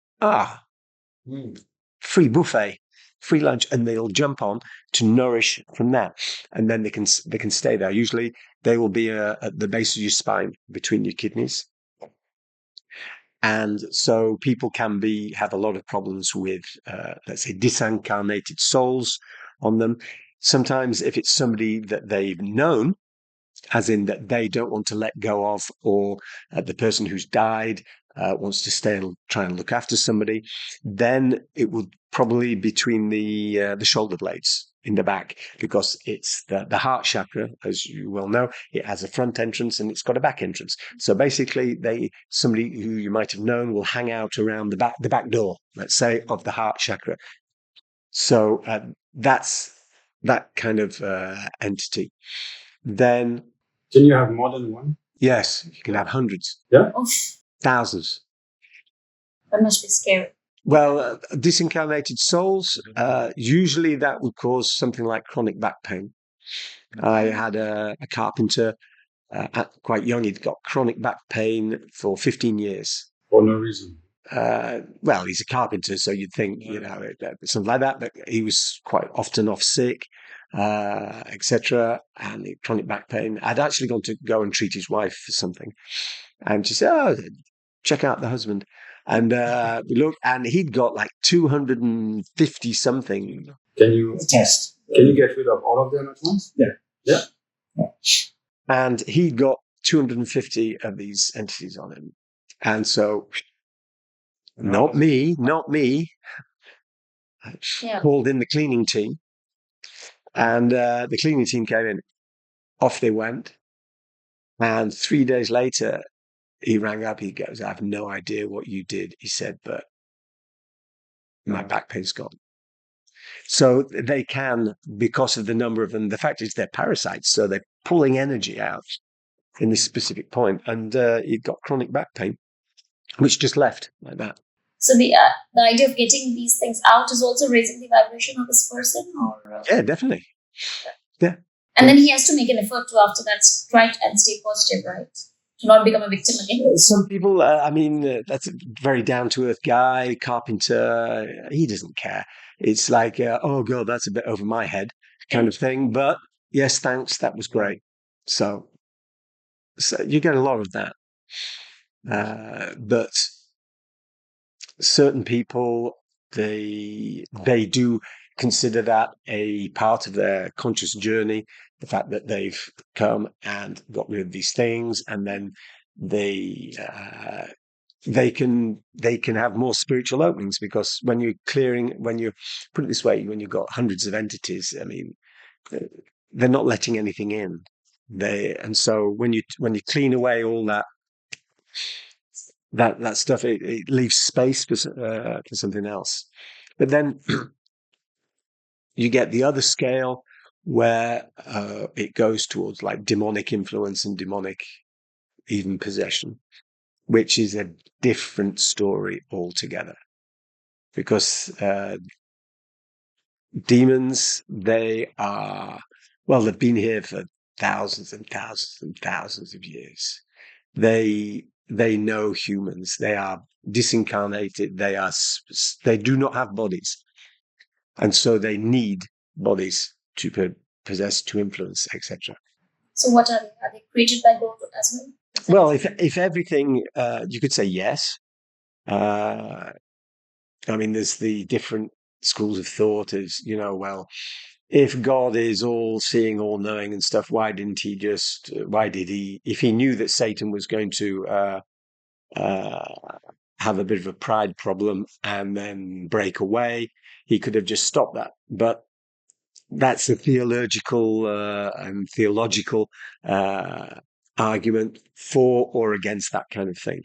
free buffet, free lunch, and they'll jump on to nourish from that, and then they can stay there. Usually, they will be at the base of your spine, between your kidneys. And so people can have a lot of problems with, let's say, disincarnated souls on them. Sometimes if it's somebody that they've known, as in that they don't want to let go of, or the person who's died wants to stay and try and look after somebody, then it would probably be between the shoulder blades in the back, because it's the heart chakra, as you well know. It has a front entrance and it's got a back entrance. So basically, somebody who you might have known will hang out around the back door, let's say, of the heart chakra. So that's that kind of entity. Then, can you have more than one? Yes, you can have hundreds. Yeah, Oof, thousands. that must be scary. Well, disincarnated souls, usually that would cause something like chronic back pain. I had a carpenter quite young. He'd got chronic back pain for 15 years. For no reason. Well, he's a carpenter, so you'd think, something like that, but he was quite often off sick, etc. And chronic back pain. I'd actually gone to go and treat his wife for something. And she said, oh, check out the husband. And we looked, and he'd got like 250 something. Can you test? Can you get rid of all of them at once? Yeah. And he'd got 250 of these entities on him. And so, not me. Called in the cleaning team. And the cleaning team came in. Off they went. And 3 days later, he rang up. He goes, I have no idea what you did. He said, but my back pain's gone. So they can, because of the number of them, the fact is they're parasites. So they're pulling energy out in this specific point. And he got chronic back pain, which just left like that. So the idea of getting these things out is also raising the vibration of this person? Or Yeah, definitely. Yeah. And then he has to make an effort to, after that, try and stay positive, right? To not become a victim again. Some people, that's a very down-to-earth guy, carpenter. He doesn't care. It's like, oh, God, that's a bit over my head kind of thing. But yes, thanks. That was great. So you get a lot of that. But certain people, they do consider that a part of their conscious journey, the fact that they've come and got rid of these things, and then they can have more spiritual openings, because when you put it this way, when you've got hundreds of entities, I mean, they're not letting anything in. And so when you clean away all that stuff, it leaves space for something else. But then you get the other scale where it goes towards like demonic influence and demonic even possession, which is a different story altogether. Because demons, they've been here for thousands and thousands and thousands of years. They know humans. They are disincarnated. They do not have bodies. And so they need bodies to possess, to influence, etc. So what are they? Are they created by God as well? Well, if everything, you could say yes. There's the different schools of thought. If God is all seeing, all knowing and stuff, why did he, if he knew that Satan was going to have a bit of a pride problem and then break away, he could have just stopped that. But that's a theological and theological argument for or against that kind of thing.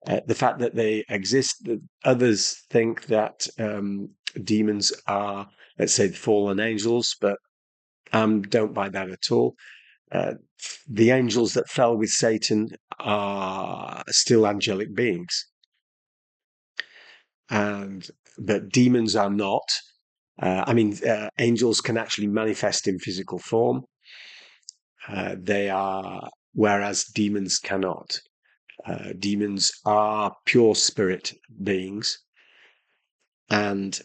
The fact that they exist, that others think that demons are, let's say, the fallen angels, but don't buy that at all. The angels that fell with Satan are still angelic beings. But demons are not. Angels can actually manifest in physical form. Whereas demons cannot. Demons are pure spirit beings. And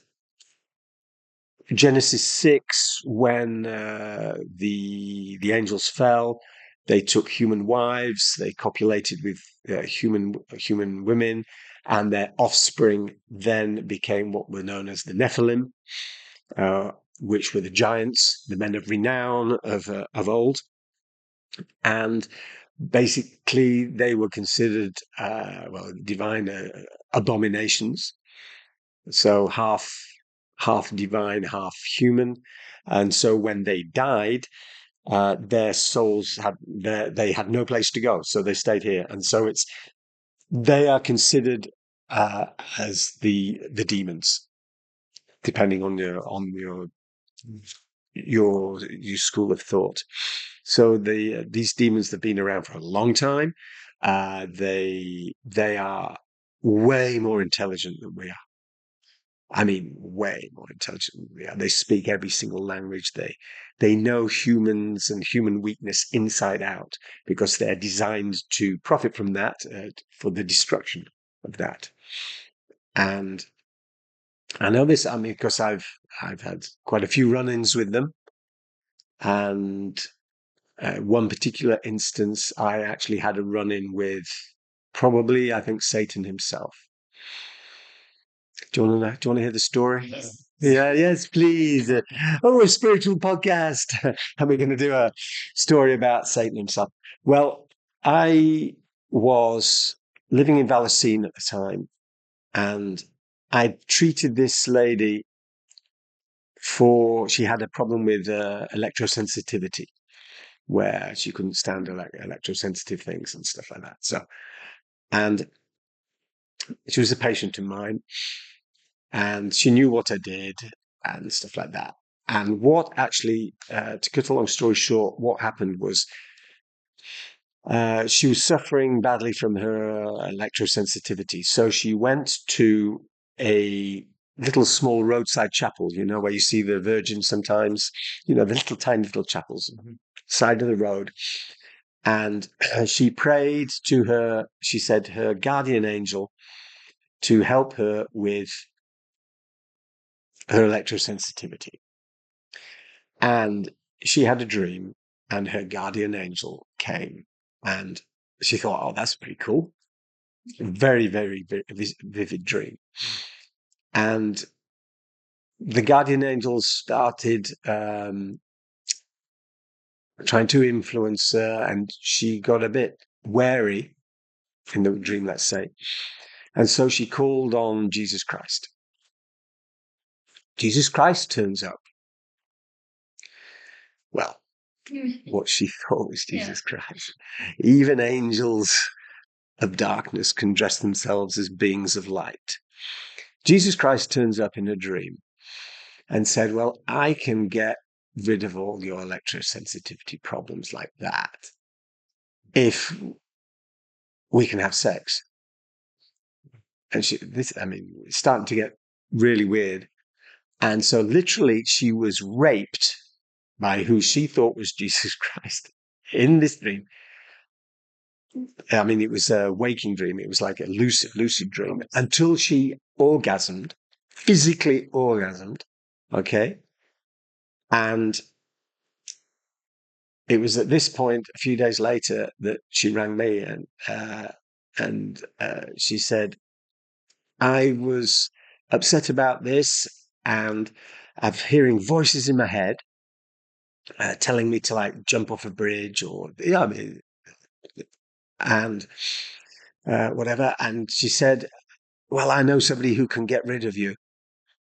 Genesis 6, when the angels fell, they took human wives, they copulated with human women, and their offspring then became what were known as the Nephilim, which were the giants, the men of renown of old. And basically, they were considered divine abominations. So half divine, half human. And so when they died, their souls they had no place to go, so they stayed here. And so they are considered as the demons, depending on your school of thought. So these demons have been around for a long time. They are way more intelligent than we are. I mean, way more intelligent than we are. They speak every single language. They know humans and human weakness inside out because they're designed to profit from that for the destruction of that. And I know this, I mean, because I've had quite a few run-ins with them. And one particular instance, I actually had a run-in with probably, I think, Satan himself. Do you want to hear the story? Yes. Yeah, yes, please. Oh, a spiritual podcast. And we're going to do a story about Satan himself. Well, I was living in Valacine at the time, and I treated this lady she had a problem with electrosensitivity, where she couldn't stand electrosensitive things and stuff like that. So, and she was a patient of mine, and she knew what I did and stuff like that. And what actually, to cut a long story short, what happened was she was suffering badly from her electrosensitivity. So she went to a little small roadside chapel, where you see the Virgin sometimes, the little tiny little chapels, side of the road. And she prayed to she said, her guardian angel to help her with her electrosensitivity. And she had a dream, and her guardian angel came, and she thought, oh, that's pretty cool. Very, very, very vivid dream. And the guardian angels started trying to influence her, and she got a bit wary in the dream, let's say. And so she called on Jesus Christ. Jesus Christ turns up. Well, what she thought was Jesus Christ. Even angels of darkness can dress themselves as beings of light. Jesus Christ turns up in a dream and said, well, I can get rid of all your electrosensitivity problems like that if we can have sex. And it's starting to get really weird. And so literally she was raped by who she thought was Jesus Christ in this dream. I mean, it was a waking dream. It was like a lucid dream until she orgasmed, physically orgasmed. Okay. And it was at this point, a few days later, that she rang me and she said, I was upset about this, and I'm hearing voices in my head telling me to like jump off a bridge or and whatever. And she said, well, I know somebody who can get rid of you,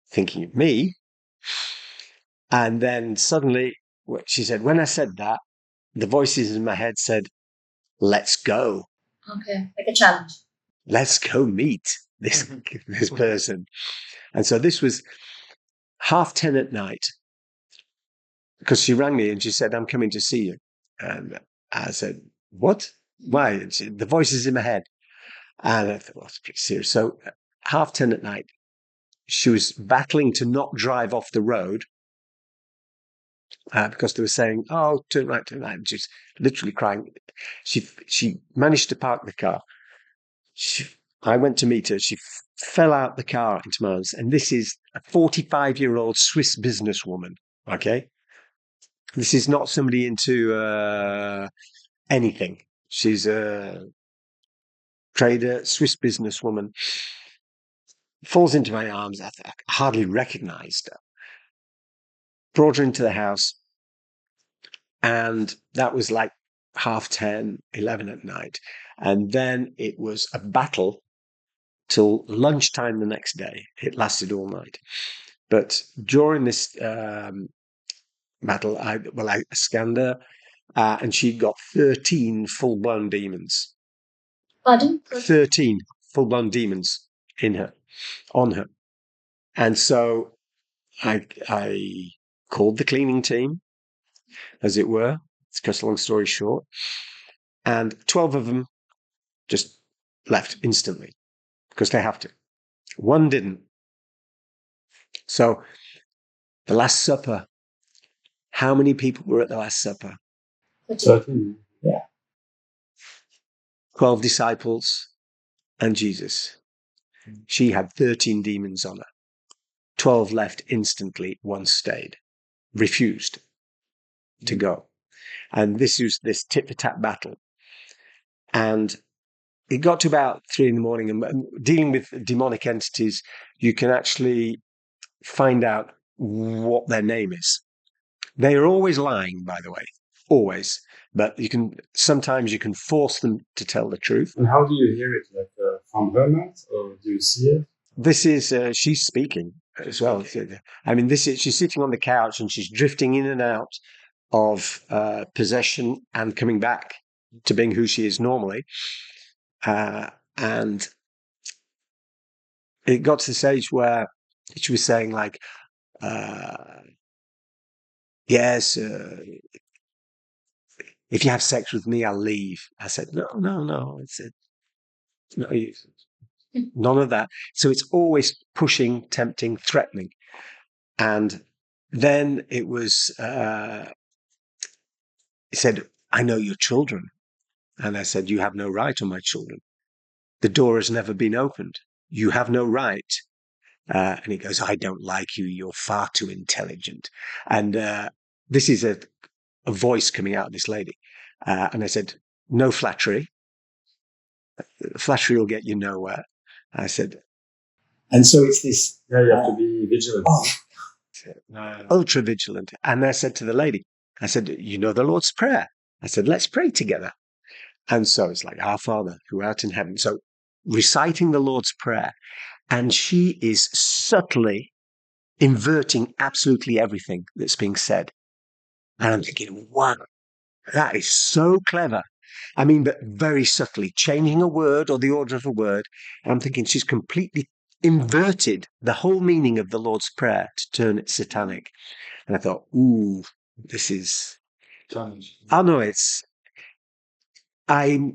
thinking of me. And then suddenly she said, when I said that, the voices in my head said, let's go. Okay, like a challenge. Let's go meet this person. And so this was 10:30 at night, because she rang me and she said, I'm coming to see you. And I said, what? Why? And the voices in my head. And I thought, well, that's pretty serious. So 10:30 at night, she was battling to not drive off the road because they were saying, oh, turn right, turn right. And she's literally crying. She managed to park the car. I went to meet her. She fell out the car into my arms. And this is a 45-year-old Swiss businesswoman. Okay. This is not somebody into anything. She's a trader, Swiss businesswoman. Falls into my arms. I hardly recognized her. Brought her into the house. And that was like 10:30, 11 at night. And then it was a battle till lunchtime the next day. It lasted all night. But during this battle, I scanned her, and she'd got 13 full-blown demons. Pardon? 13 full-blown demons on her. And so I called the cleaning team, as it were, to cut a long story short, and 12 of them just left instantly because they have to. One didn't. So the Last Supper, how many people were at the Last Supper? 13. 12 disciples and Jesus. She had 13 demons on her. 12 left instantly, one stayed, refused to go. And this was this tit-for-tat battle. And it got to about 3 a.m, and dealing with demonic entities, you can actually find out what their name is. They are always lying, by the way, always. But sometimes you can force them to tell the truth. And how do you hear it? Like from her mouth, or do you see it? This is, she's speaking as well. I mean, she's sitting on the couch and she's drifting in and out of possession and coming back to being who she is normally. And it got to the stage where she was saying, like, yes, if you have sex with me, I'll leave. I said, no. It's no use. None of that. So it's always pushing, tempting, threatening. And then it was, he said, I know your children. And I said, you have no right on my children. The door has never been opened. You have no right. And he goes, I don't like you. You're far too intelligent. And this is a voice coming out of this lady. And I said, no flattery. Flattery will get you nowhere. I said, and so it's this. Yeah, you have to be vigilant. Ultra vigilant. And I said to the lady, I said, you know the Lord's Prayer. I said, let's pray together. And so it's like, Our Father who art in heaven. So reciting the Lord's Prayer. And she is subtly inverting absolutely everything that's being said. And I'm thinking, wow, that is so clever. I mean, but very subtly changing a word or the order of a word. And I'm thinking she's completely inverted the whole meaning of the Lord's Prayer to turn it satanic. And I thought, ooh, this is challenge. Oh no,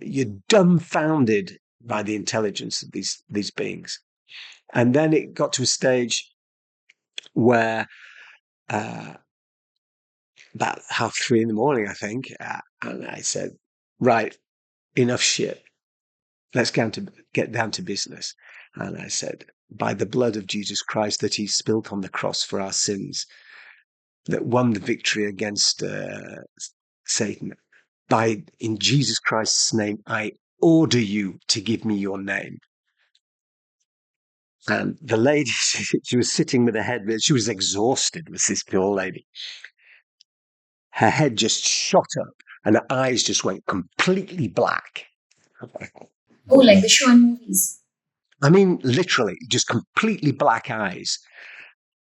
you're dumbfounded by the intelligence of these beings. And then it got to a stage where about 3:30 a.m, I think, and I said, right, enough shit. Let's get down to business. And I said, by the blood of Jesus Christ that he spilt on the cross for our sins, that won the victory against Satan, in Jesus Christ's name, I order you to give me your name. And the lady, she was sitting with her head, she was exhausted, was this poor lady. Her head just shot up and her eyes just went completely black. Oh, like the show in movies. I mean, literally, just completely black eyes.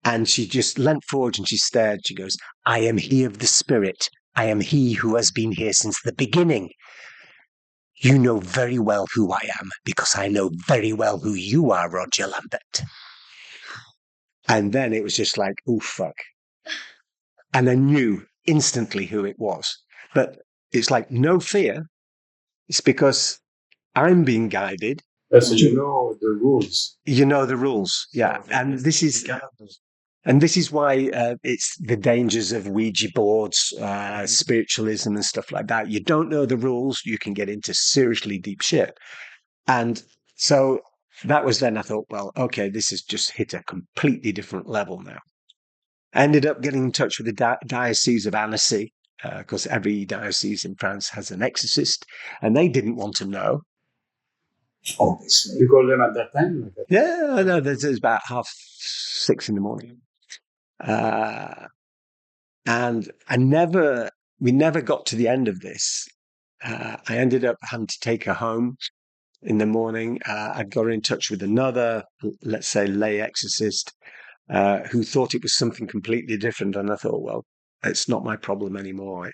And she just leant forward and she stared. She goes, I am he of the Spirit. I am he who has been here since the beginning. You know very well who I am, because I know very well who you are, Roger Lambert. And then it was just like, oh, fuck. And I knew instantly who it was. But it's like no fear. It's because I'm being guided. So you know the rules. You know the rules, yeah. And this is why it's the dangers of Ouija boards, spiritualism and stuff like that. You don't know the rules, you can get into seriously deep shit. And so that was then I thought, well, okay, this has just hit a completely different level now. I ended up getting in touch with the Diocese of Annecy, because every diocese in France has an exorcist, and they didn't want to know. Obviously. You called them at that time? Yeah, no, there's about 6:30 a.m. And we never got to the end of this. I ended up having to take her home in the morning. I got in touch with another, let's say, lay exorcist, who thought it was something completely different. And I thought, well, it's not my problem anymore.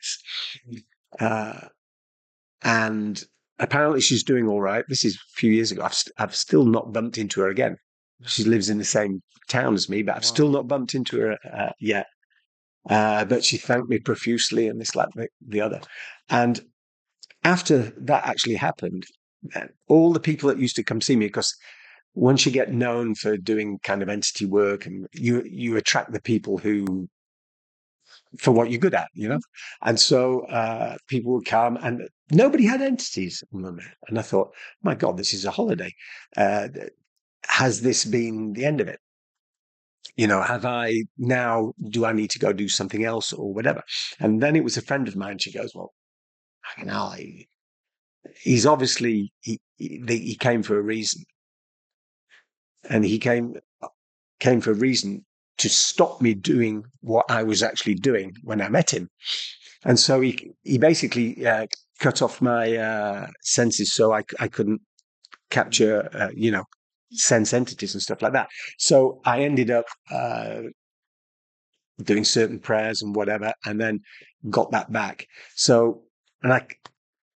And apparently she's doing all right. This is a few years ago. I've still not bumped into her again. She lives in the same town as me, but I've still not bumped into her yet. But she thanked me profusely and this, like the other. And after that actually happened, all the people that used to come see me, because once you get known for doing kind of entity work, and you attract the people who, for what you're good at, and so people would come, and nobody had entities, and I thought, my God, this is a holiday. Has this been the end of it? Have I now, do I need to go do something else or whatever? And then it was a friend of mine. She goes, well, he's obviously, he came for a reason. And he came for a reason to stop me doing what I was actually doing when I met him. And so he basically cut off my senses, so I couldn't capture, sense entities and stuff like that. So I ended up doing certain prayers and whatever, and then got that back. So, and I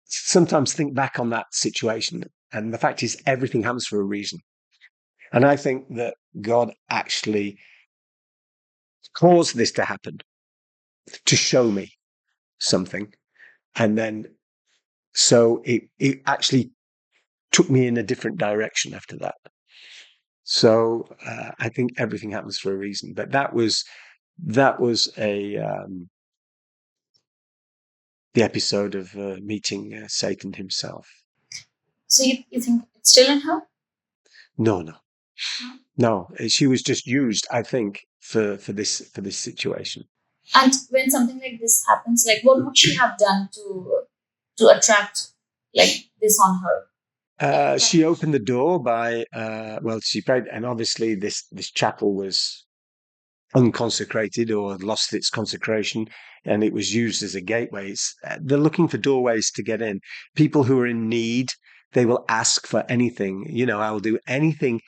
sometimes think back on that situation, and the fact is everything happens for a reason. And I think that God actually caused this to happen to show me something. And then, so it actually took me in a different direction after that. So I think everything happens for a reason. But that was the episode of meeting Satan himself. So you think it's still in her? No. She was just used, I think, for this situation. And when something like this happens, like what would she have done to attract like this on her? She opened the door by she prayed, and obviously this chapel was unconsecrated or lost its consecration, and it was used as a gateway. They're looking for doorways to get in. People who are in need, they will ask for anything. I will do anything.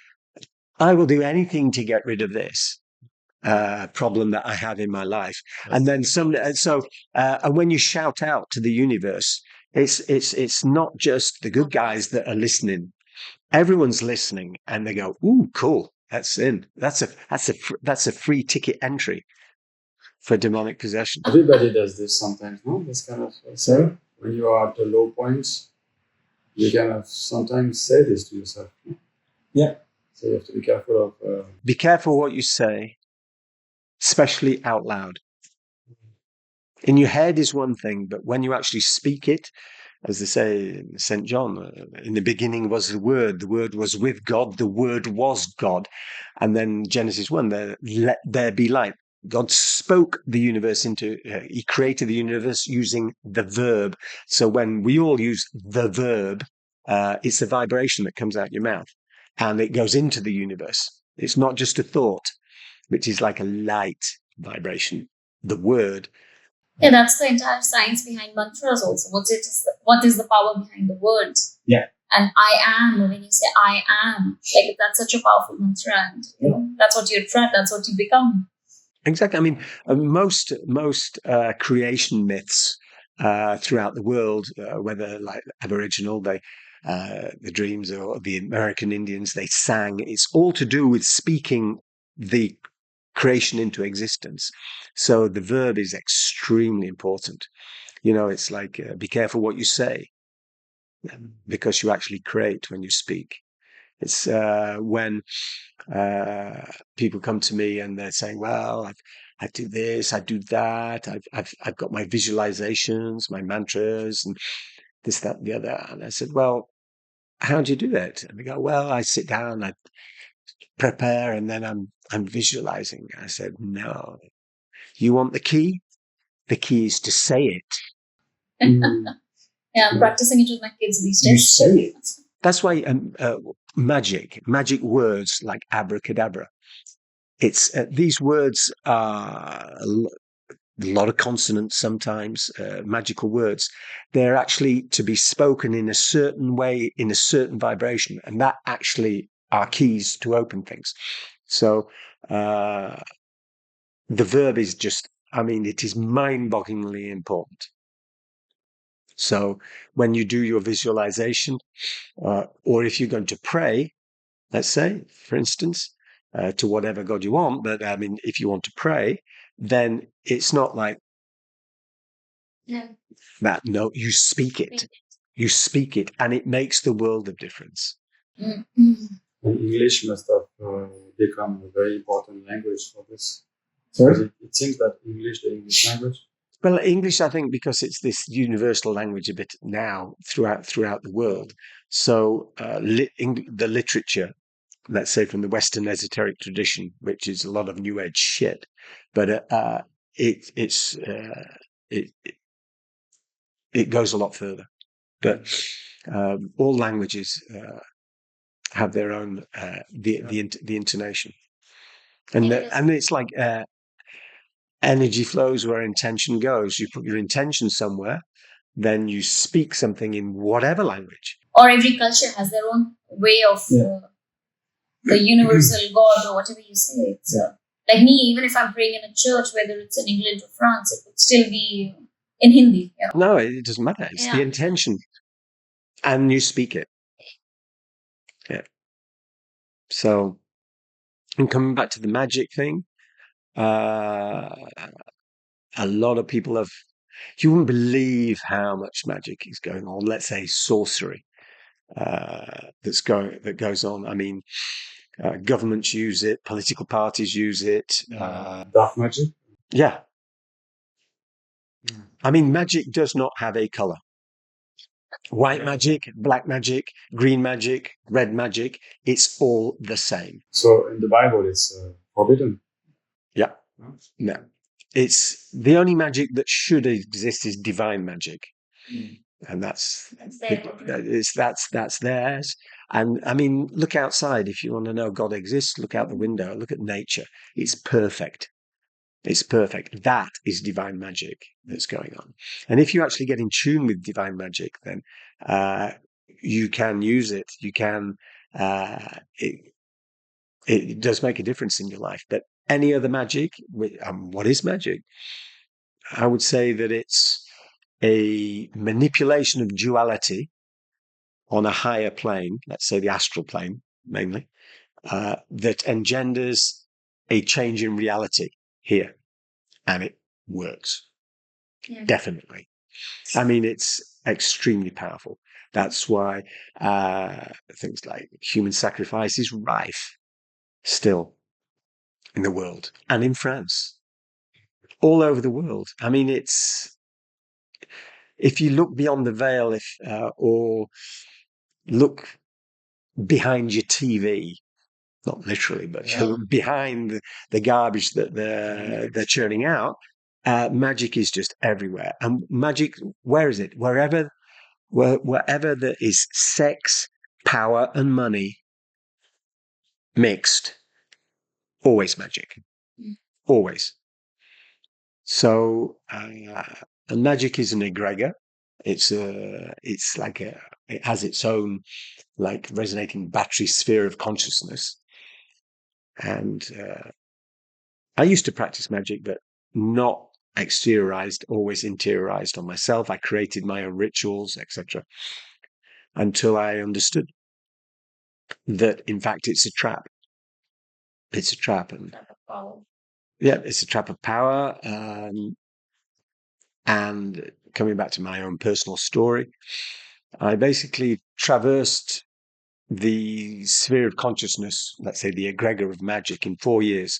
I will do anything to get rid of this problem that I have in my life. And then and when you shout out to the universe, it's not just the good guys that are listening. Everyone's listening, and they go, "Ooh, cool! That's in. That's a free ticket entry for demonic possession." Everybody does this sometimes, no? This kind of say when you are at the low points, you kind of sometimes say this to yourself. Yeah. So you have to be careful of. Be careful what you say, especially out loud. In your head is one thing, but when you actually speak it, as they say in St. John, in the beginning was the Word was with God, the Word was God. And then Genesis 1, let there be light. God spoke the universe into, he created the universe using the verb. So when we all use the verb, it's a vibration that comes out your mouth and it goes into the universe. It's not just a thought, which is like a light vibration. The word. Yeah, that's the entire science behind mantras also. What is the power behind the words? Yeah. And I am, when you say I am, like that's such a powerful mantra, and that's what you attract, that's what you become. Exactly. I mean, most creation myths throughout the world, whether like Aboriginal, the dreams, or the American Indians, they sang. It's all to do with speaking the creation into existence. So the verb is extremely important. It's like be careful what you say, because you actually create when you speak. It's when people come to me and they're saying, well, I do this, I do that, I've got my visualizations, my mantras, and this, that, and the other. And I said, well, how do you do that? And they go, well, I sit down, I prepare, and then I'm visualizing. I said, no. You want the key? The key is to say it. Yeah, I'm practicing it with my kids these days. You say it. That's why magic words like abracadabra. It's these words are a lot of consonants sometimes, magical words. They're actually to be spoken in a certain way, in a certain vibration, and that actually are keys to open things. So the verb is just, it is mind-bogglingly important. So when you do your visualization, or if you're going to pray, let's say, for instance, to whatever God you want, but if you want to pray, then it's not like that. No, you speak it. You speak it, and it makes the world of difference. Mm-hmm. And English must have become a very important language for this. Sorry? Because it seems that English, the English language. Well, English, I think, because it's this universal language a bit now throughout the world. So the literature, let's say from the Western esoteric tradition, which is a lot of New Age shit, but it goes a lot further. But all languages have their own the intonation, and it's like energy flows where intention goes. You put your intention somewhere, then you speak something in whatever language. Or every culture has their own way of the universal God or whatever you say. So, like me, even if I'm praying in a church, whether it's in England or France, it would still be in Hindi. You know? No, it doesn't matter. It's the intention, and you speak it. Yeah. So, and coming back to the magic thing, a lot of people have. You wouldn't believe how much magic is going on. Let's say sorcery that goes on. I mean, governments use it, political parties use it. Dark magic. Yeah. I mean, magic does not have a color. White magic, black magic, green magic, red magic, it's all the same. So in the Bible, it's forbidden. Yeah. No. It's the only magic that should exist is divine magic. And that's theirs. And I mean, look outside. If you want to know God exists, look out the window, look at nature. It's perfect. It's perfect. That is divine magic that's going on. And if you actually get in tune with divine magic, then you can use it. You can, it does make a difference in your life. But any other magic, what is magic? I would say that it's a manipulation of duality on a higher plane, let's say the astral plane mainly, that engenders a change in reality here. And it works. Yeah. Definitely. I mean, it's extremely powerful. That's why things like human sacrifice is rife still in the world and in France, all over the world. I mean, if you look beyond the veil, or look behind your TV, not literally, but behind the garbage that they're churning out, magic is just everywhere. And magic, where is it? Wherever there is sex, power, and money mixed, always magic. Always. So, and magic is an egregor. It has its own like resonating battery sphere of consciousness. And I used to practice magic, but not exteriorized, always interiorized on myself. I created my own rituals, etc., until I understood that, in fact, it's a trap. It's a trap. And yeah, it's a trap of power. And coming back to my own personal story, I basically traversed the sphere of consciousness, let's say the egregor of magic, in 4 years.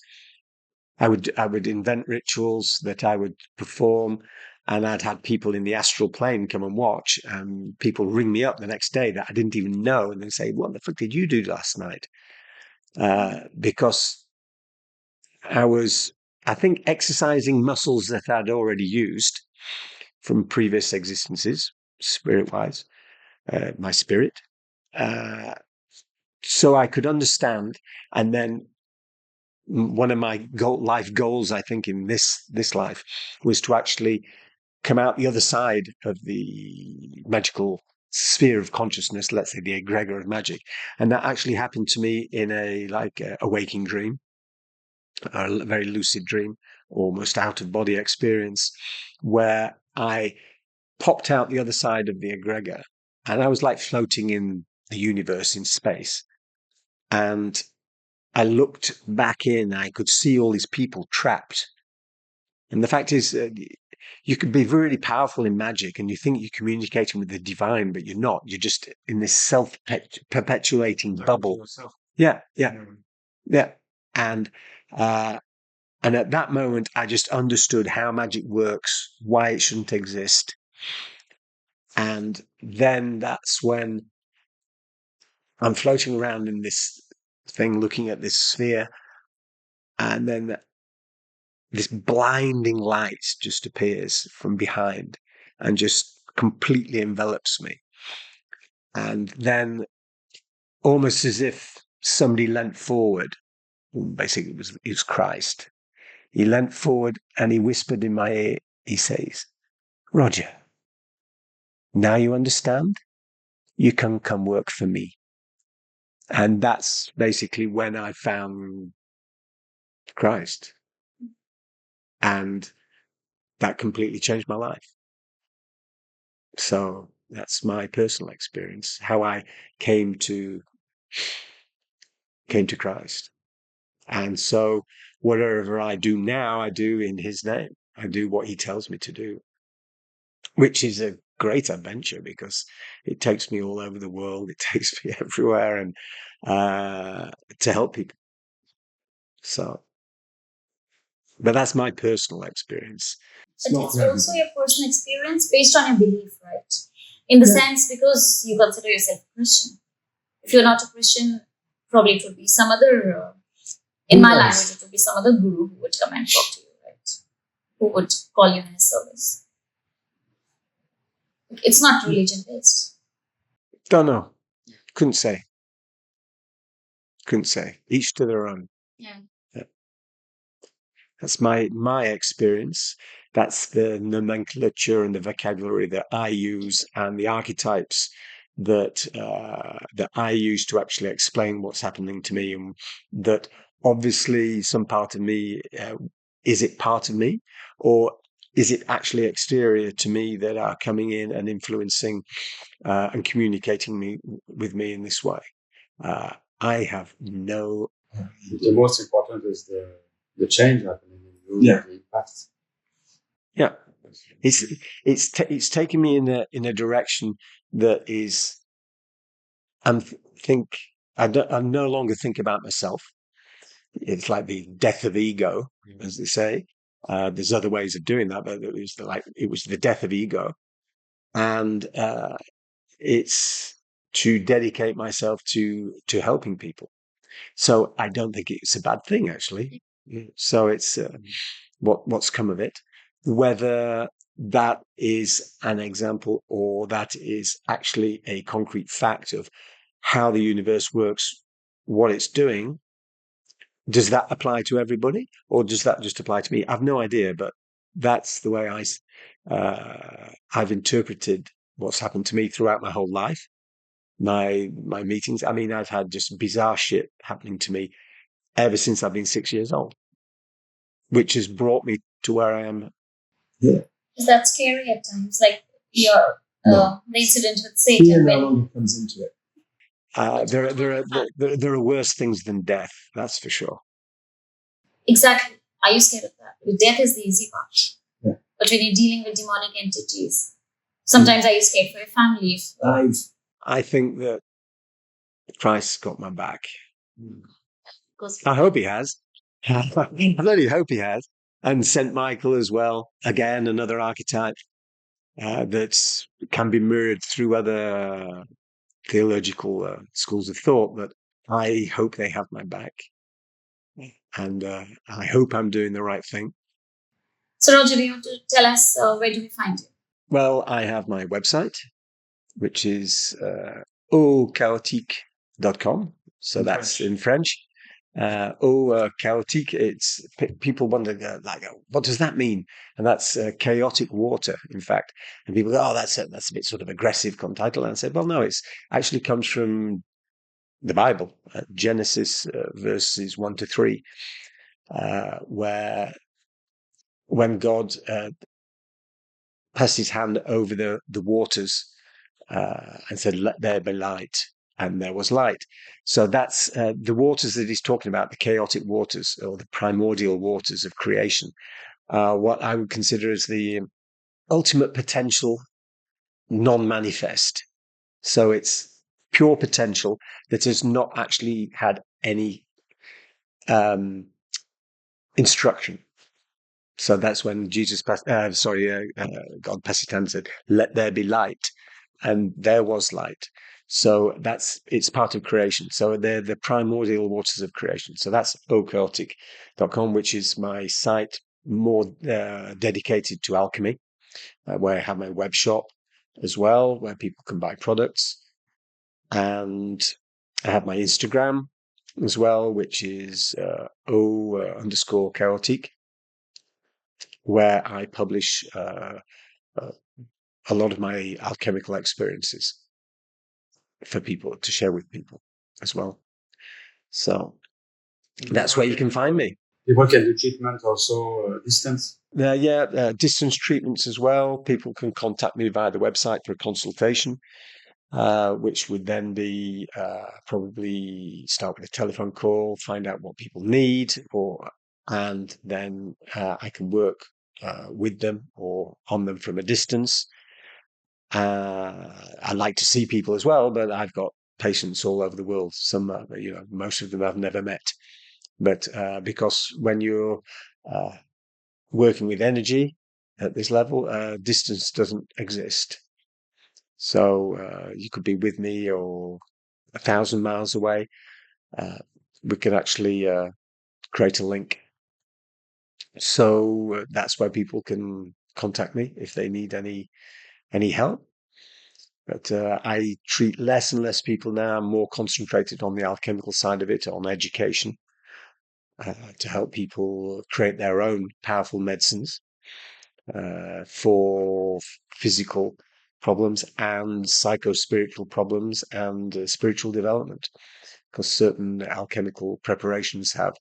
I would invent rituals that I would perform, and I'd had people in the astral plane come and watch, and people ring me up the next day that I didn't even know, and they say, "What the fuck did you do last night?" Because I was, I think, exercising muscles that I'd already used from previous existences, spirit-wise, my spirit, so I could understand. And then one of my life goals, I think, in this life was to actually come out the other side of the magical sphere of consciousness, let's say the egregor of magic. And that actually happened to me in a waking dream, a very lucid dream, almost out of body experience, where I popped out the other side of the egregor, and I was like floating in the universe, in space. And I looked back in, I could see all these people trapped. And the fact is, you could be really powerful in magic and you think you're communicating with the divine, but you're not. You're just in this self-perpetuating bubble. Yeah. And at that moment, I just understood how magic works, why it shouldn't exist. And then that's when I'm floating around in this thing, looking at this sphere, and then this blinding light just appears from behind and just completely envelops me. And then, almost as if somebody leant forward, basically it was Christ. He leant forward and he whispered in my ear, he says, "Roger, now you understand? You can come work for me." And that's basically when I found Christ. And that completely changed my life. So that's my personal experience, how I came to Christ. And so whatever I do now, I do in his name. I do what he tells me to do, which is a great adventure because it takes me all over the world. It takes me everywhere and to help people. So, but that's my personal experience. But it's also your personal experience based on your belief, right? In the sense, because you consider yourself a Christian. If you're not a Christian, probably it would be some other, in my language, it would be some other guru who would come and talk to you, right? Who would call you in his service. It's not religion based. Don't know. Couldn't say. Each to their own. Yeah. That's my experience. That's the nomenclature and the vocabulary that I use, and the archetypes that I use to actually explain what's happening to me. And that obviously some part of me, is it part of me, or is it actually exterior to me that are coming in and influencing and communicating with me in this way? I have no. The most important is the change happening in you, the impact. Yeah, it's taken me in a direction that is. I no longer think about myself. It's like the death of ego, as they say. There's other ways of doing that, but it was the death of ego, and it's to dedicate myself to helping people. So I don't think it's a bad thing, actually. So it's what's come of it. Whether that is an example or that is actually a concrete fact of how the universe works, what it's doing, does that apply to everybody or does that just apply to me? I've no idea, but that's the way I've interpreted what's happened to me throughout my whole life. My meetings. I mean, I've had just bizarre shit happening to me ever since I've been 6 years old, which has brought me to where I am. Yeah. Is that scary at times? Like your the incident with Satan. Fear no longer comes into it. There are worse things than death, that's for sure. Exactly. Are you scared of that? Death is the easy part. Yeah. But when you're dealing with demonic entities, sometimes are you scared for your family? I think that Christ's got my back. I hope he has. I really hope he has. And St. Michael as well. Again, another archetype that can be mirrored through other theological schools of thought. But I hope they have my back. And I hope I'm doing the right thing. So, Roger, do you want to tell us where do we find you? Well, I have my website, which is chaotique.com. So that's in French. Chaotique. It's people wonder what does that mean? And that's chaotic water, in fact. And people go, "Oh, that's a bit sort of aggressive title." And I said, "Well, no, it's actually comes from the Bible, Genesis verses 1-3, where when God passed his hand over the waters and said, 'Let there be light,' and there was light." So that's the waters that he's talking about, the chaotic waters or the primordial waters of creation, what I would consider as the ultimate potential non-manifest. So it's pure potential that has not actually had any instruction. So that's when God Pasitan said, "Let there be light," and there was light. So it's part of creation. So they're the primordial waters of creation. So that's ochaotic.com, which is my site more dedicated to alchemy, where I have my web shop as well, where people can buy products. And I have my Instagram as well, which is _chaotic, where I publish a lot of my alchemical experiences for people to share with people as well. So that's where you can find me. People can do treatment also distance. Distance treatments as well. People can contact me via the website for a consultation, which would then be probably start with a telephone call, find out what people need, and then I can work with them or on them from a distance. I like to see people as well, but I've got patients all over the world. Some, most of them I've never met. But because when you're working with energy at this level, distance doesn't exist. So you could be with me or 1,000 miles away. We could actually create a link. So that's where people can contact me if they need any help. But I treat less and less people now. I'm more concentrated on the alchemical side of it, on education, to help people create their own powerful medicines for physical problems and psycho-spiritual problems and spiritual development. Because certain alchemical preparations have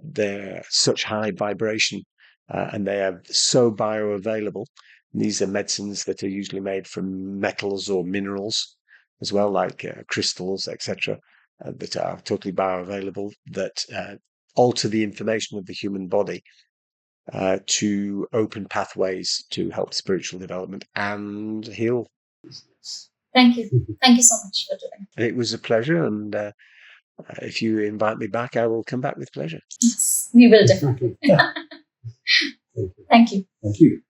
they're such high vibration and they are so bioavailable. These are medicines that are usually made from metals or minerals as well, like crystals, etc., that are totally bioavailable, that alter the information of the human body to open pathways to help spiritual development and heal. Thank you. Thank you so much for doing it. It was a pleasure, and if you invite me back, I will come back with pleasure. Yes, we will definitely. Thank you. Thank you.